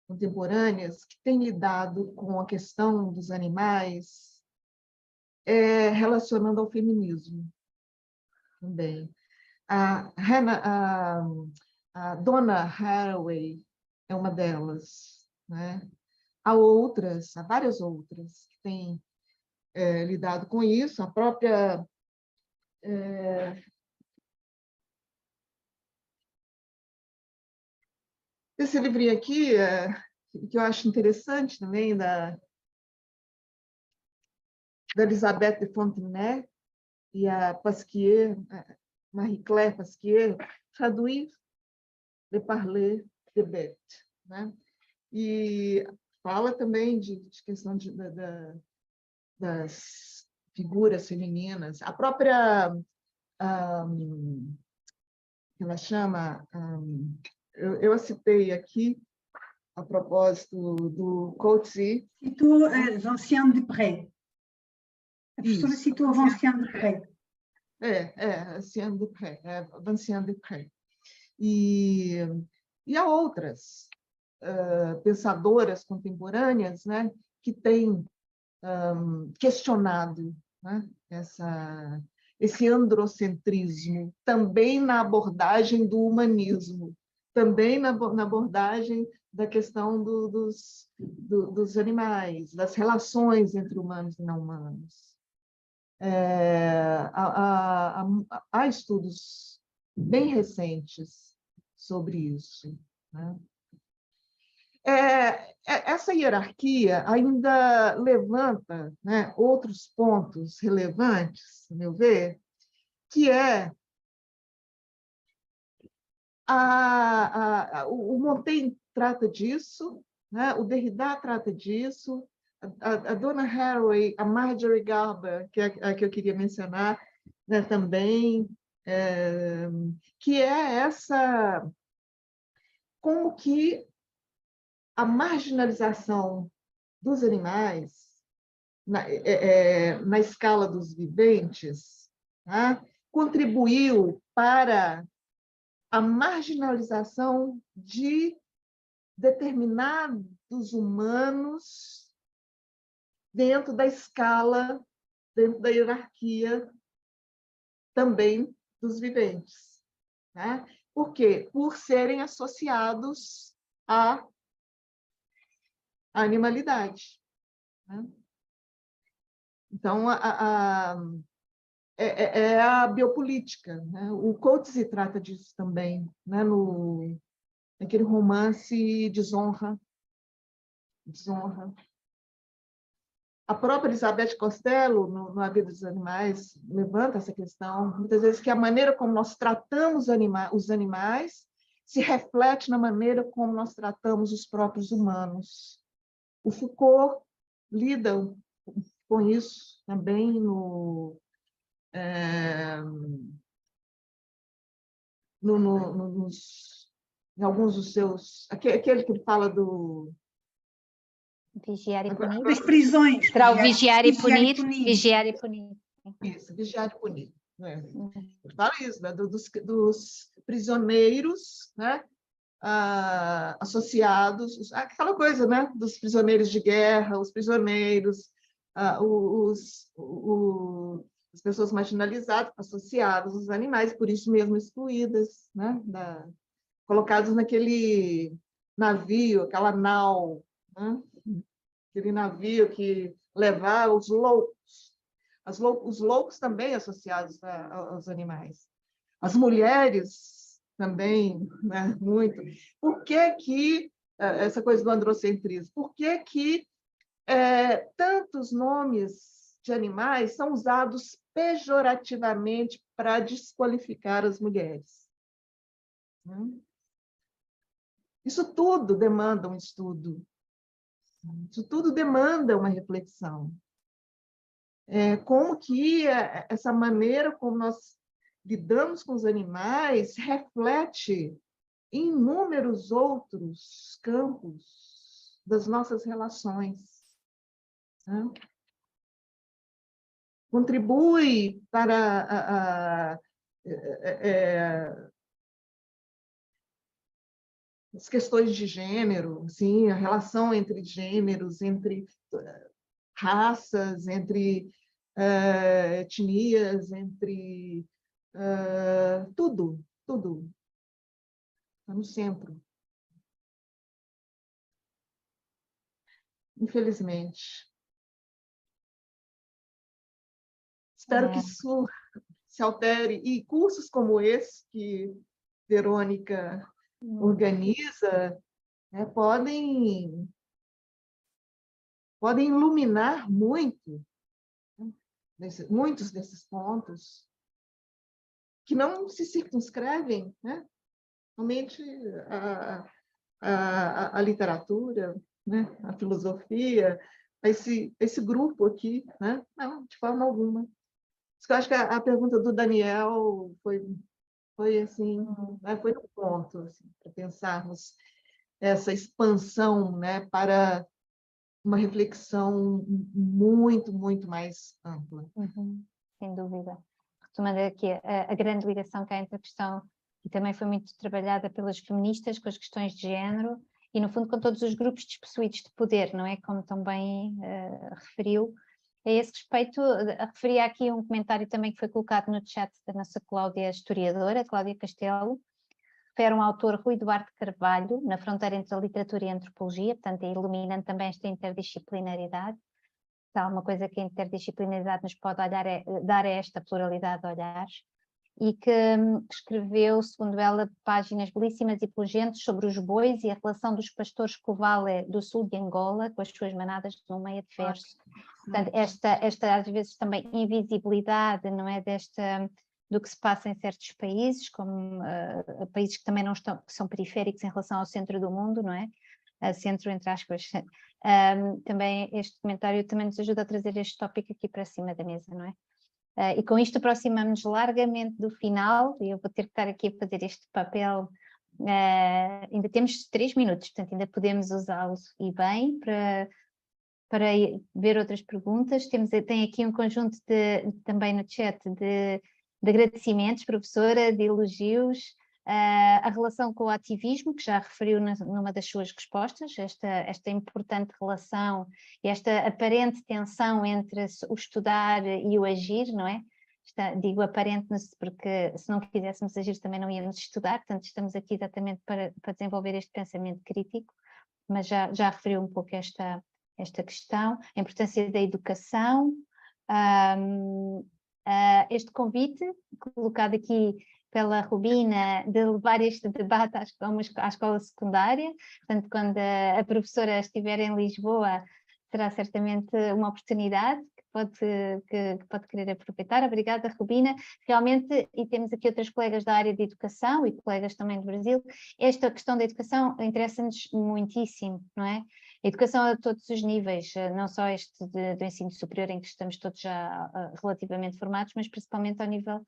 contemporâneas que têm lidado com a questão dos animais, relacionando ao feminismo também. A Donna Haraway é uma delas, né? Há várias outras que têm lidado com isso. A própria esse livrinho aqui, que eu acho interessante também, da Elisabeth de Fontenay e a Pasquier, Marie-Claire Pasquier, Traduire, de Parler, de Bête, né? E fala também de questão das figuras femininas. A própria, que ela chama, eu a citei aqui, a propósito do Coetzee. Citou Vinciane de Pré. A professora citou Vinciane de Pré. Vinciane de Pré, Vinciane de Pré. E há outras pensadoras contemporâneas, né, que têm questionado, né, esse androcentrismo, também na abordagem do humanismo, também na abordagem da questão dos animais, das relações entre humanos e não humanos. Há estudos bem recentes sobre isso, né? Essa hierarquia ainda levanta, né, outros pontos relevantes, a meu ver, que o Montaigne trata disso, né, o Derrida trata disso, a Donna Haraway, a Marjorie Garber, que é a que eu queria mencionar, né, também, que é como que a marginalização dos animais na escala dos viventes, tá, contribuiu para a marginalização de determinados humanos dentro da escala, dentro da hierarquia também dos viventes. Tá? Por quê? Por serem associados à animalidade. Né? Então, é a biopolítica. Né? O Coetzee trata disso também, né? Naquele romance Desonra. A própria Elizabeth Costello, no A Vida dos Animais, levanta essa questão, muitas vezes, que a maneira como nós tratamos os animais se reflete na maneira como nós tratamos os próprios humanos. O Foucault lida com isso também em alguns dos seus... Aquele que ele fala do... Vigiar e punir. Das prisões. Será o vigiar e punir? Vigiar e punir. Isso, vigiar e punir. Ele fala isso, né? dos prisioneiros, né? Associados, aquela coisa, né? Dos prisioneiros de guerra, os prisioneiros, as pessoas marginalizadas, associadas aos animais, por isso mesmo excluídas, né? Colocados naquele navio, aquela nau, né? Aquele navio que levava os loucos. Os loucos também associados aos animais. As mulheres também, né, muito. Por que essa coisa do androcentrismo? Por que tantos nomes de animais são usados pejorativamente para desqualificar as mulheres? Isso tudo demanda um estudo Isso tudo demanda uma reflexão. Como que essa maneira como nós lidamos com os animais reflete em inúmeros outros campos das nossas relações, né? Contribui para as questões de gênero, assim, a relação entre gêneros, entre raças, entre etnias, entre tudo, tudo. Está no centro. Infelizmente. Espero que isso se altere. E cursos como esse que Verônica organiza, né, podem iluminar muito, né, muitos desses pontos que não se circunscrevem, né, somente a literatura, né, a filosofia, esse grupo aqui, né? Não, de forma alguma. Eu acho que a pergunta do Daniel foi assim, né, foi no ponto, assim, para pensarmos essa expansão, né, para uma reflexão muito, muito mais ampla. Sem dúvida. Retomando aqui a grande ligação que há entre a questão, e também foi muito trabalhada pelas feministas, com as questões de género, e no fundo com todos os grupos despossuídos de poder, não é? Como também referiu. A esse respeito, referia aqui um comentário também que foi colocado no chat da nossa Cláudia historiadora, Cláudia Castelo, refere um autor, Rui Duarte Carvalho, na fronteira entre a literatura e a antropologia, portanto, iluminando também esta interdisciplinaridade. Se há uma coisa que a interdisciplinaridade nos pode dar é esta pluralidade de olhares, e que escreveu, segundo ela, páginas belíssimas e pungentes sobre os bois e a relação dos pastores Covale do sul de Angola com as suas manadas no meio adverso. Portanto, esta às vezes também invisibilidade, não é, do que se passa em certos países, como países que também não estão, que são periféricos em relação ao centro do mundo, não é? Centro entre aspas. Também este comentário também nos ajuda a trazer este tópico aqui para cima da mesa, não é? E com isto aproximamos largamente do final, e eu vou ter que estar aqui a fazer este papel. Ainda temos 3 minutos, portanto ainda podemos usá-lo e bem para ver outras perguntas. Tem aqui um conjunto também no chat de agradecimentos, professora, de elogios, a relação com o ativismo, que já referiu numa das suas respostas, esta importante relação e esta aparente tensão entre o estudar e o agir, não é? Digo aparente porque se não quiséssemos agir também não íamos estudar, portanto estamos aqui exatamente para desenvolver este pensamento crítico, mas já referiu um pouco esta questão, a importância da educação, este convite colocado aqui pela Rubina de levar este debate à escola secundária, portanto quando a professora estiver em Lisboa será certamente uma oportunidade que pode querer aproveitar. Obrigada, Rubina. Realmente, e temos aqui outras colegas da área de educação e colegas também do Brasil, esta questão da educação interessa-nos muitíssimo, não é? A educação a todos os níveis, não só este do ensino superior em que estamos todos já relativamente formados, mas principalmente ao nível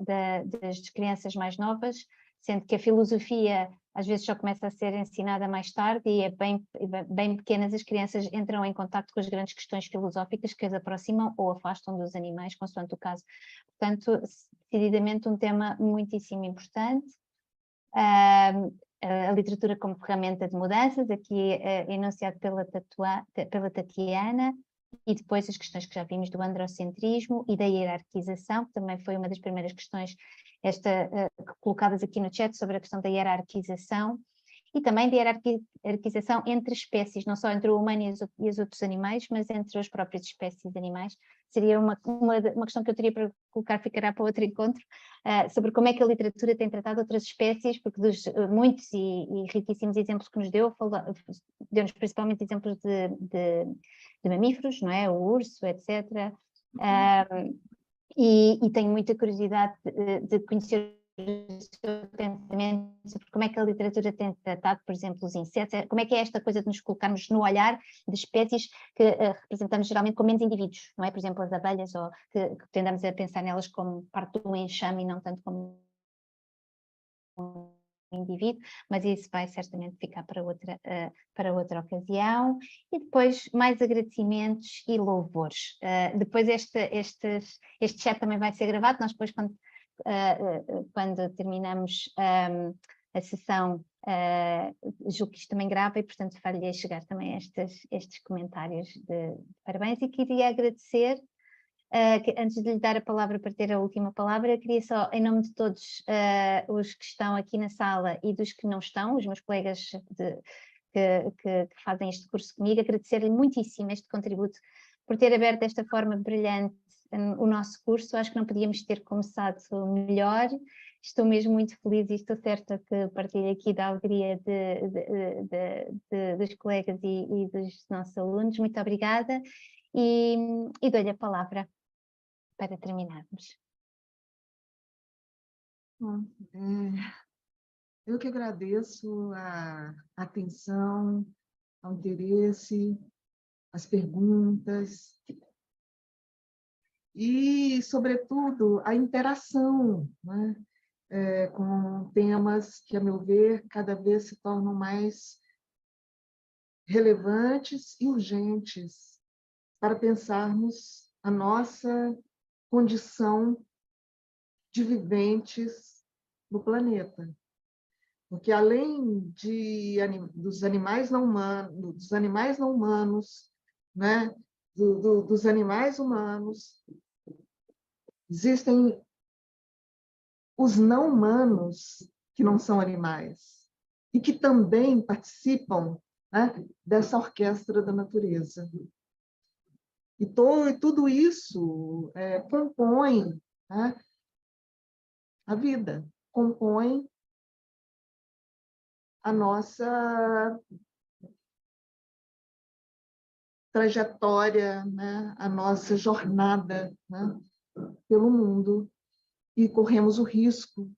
das crianças mais novas, sendo que a filosofia às vezes só começa a ser ensinada mais tarde e bem pequenas as crianças entram em contacto com as grandes questões filosóficas que as aproximam ou afastam dos animais, consoante o caso. Portanto, decididamente um tema muitíssimo importante. A literatura como ferramenta de mudanças, aqui enunciado pela Tatiana, e depois as questões que já vimos do androcentrismo e da hierarquização, que também foi uma das primeiras questões colocadas aqui no chat sobre a questão da hierarquização, e também de hierarquização entre espécies, não só entre o humano e os outros animais, mas entre as próprias espécies de animais. Seria uma questão que eu teria para colocar, ficará para outro encontro, sobre como é que a literatura tem tratado outras espécies, porque dos muitos e riquíssimos exemplos que nos deu-nos principalmente exemplos de mamíferos, não é? O urso, etc. E tenho muita curiosidade de conhecer o seu pensamento sobre como é que a literatura tem tratado, por exemplo, os insetos, como é que é esta coisa de nos colocarmos no olhar de espécies que representamos geralmente como menos indivíduos, não é? Por exemplo, as abelhas, ou que tendamos a pensar nelas como parte do enxame e não tanto como indivíduo, mas isso vai certamente ficar para outra ocasião. E depois mais agradecimentos e louvores. Depois este chat também vai ser gravado, nós depois quando terminamos a sessão, julgo que isto também grava e portanto farei chegar também estes comentários de parabéns, e queria agradecer. Antes de lhe dar a palavra para ter a última palavra, queria só, em nome de todos os que estão aqui na sala e dos que não estão, os meus colegas que fazem este curso comigo, agradecer-lhe muitíssimo este contributo, por ter aberto desta forma brilhante o nosso curso. Acho que não podíamos ter começado melhor. Estou mesmo muito feliz e estou certa que partilho aqui da alegria dos colegas e dos nossos alunos. Muito obrigada e dou-lhe a palavra para terminarmos. Bom, eu que agradeço a atenção, ao interesse, as perguntas e, sobretudo, a interação, né? Com temas que, a meu ver, cada vez se tornam mais relevantes e urgentes para pensarmos a nossa condição de viventes no planeta. Porque além dos animais não humanos, né, dos animais humanos, existem os não humanos que não são animais e que também participam, né, dessa orquestra da natureza. E tudo isso compõe, né, a vida, compõe a nossa trajetória, né, a nossa jornada, né, pelo mundo, e corremos o risco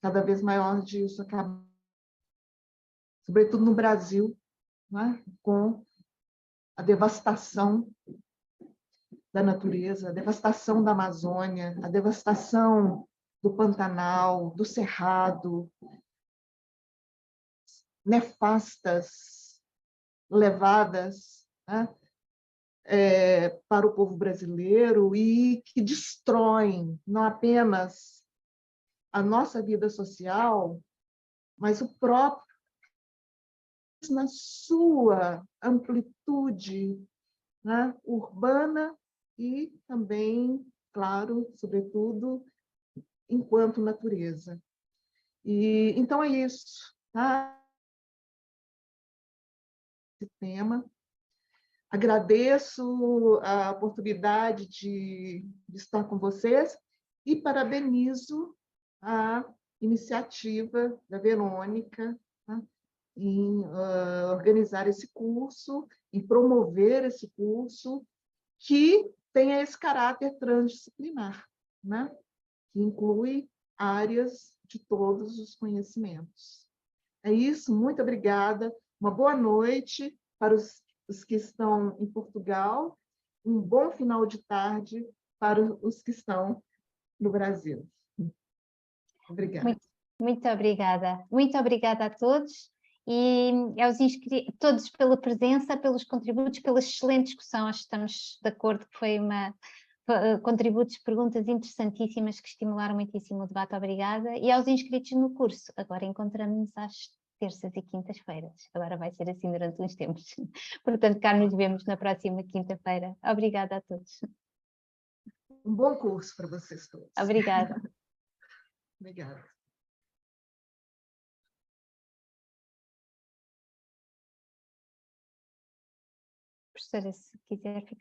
cada vez maior disso acabar, sobretudo no Brasil, né, com a devastação da natureza, a devastação da Amazônia, a devastação do Pantanal, do Cerrado, nefastas levadas, né, para o povo brasileiro e que destroem não apenas a nossa vida social, mas o próprio, na sua amplitude, né, urbana e também, claro, sobretudo, enquanto natureza. E então é isso, tá? Esse tema. Agradeço a oportunidade de estar com vocês e parabenizo a iniciativa da Verônica, tá, em organizar esse curso, em promover esse curso, que tenha esse caráter transdisciplinar, né, que inclui áreas de todos os conhecimentos. É isso, muito obrigada. Uma boa noite para os que estão em Portugal, um bom final de tarde para os que estão no Brasil. Obrigada. Muito obrigada. Muito obrigada a todos e aos inscritos, todos pela presença, pelos contributos, pela excelente discussão. Acho que estamos de acordo que foi contributos, perguntas interessantíssimas que estimularam muitíssimo o debate. Obrigada. E aos inscritos no curso. Agora encontramos-nos às terças e quintas-feiras. Agora vai ser assim durante uns tempos. Portanto, cá nos vemos na próxima quinta-feira. Obrigada a todos. Um bom curso para vocês todos. Obrigada. Obrigada. Professora, se quiser ficar.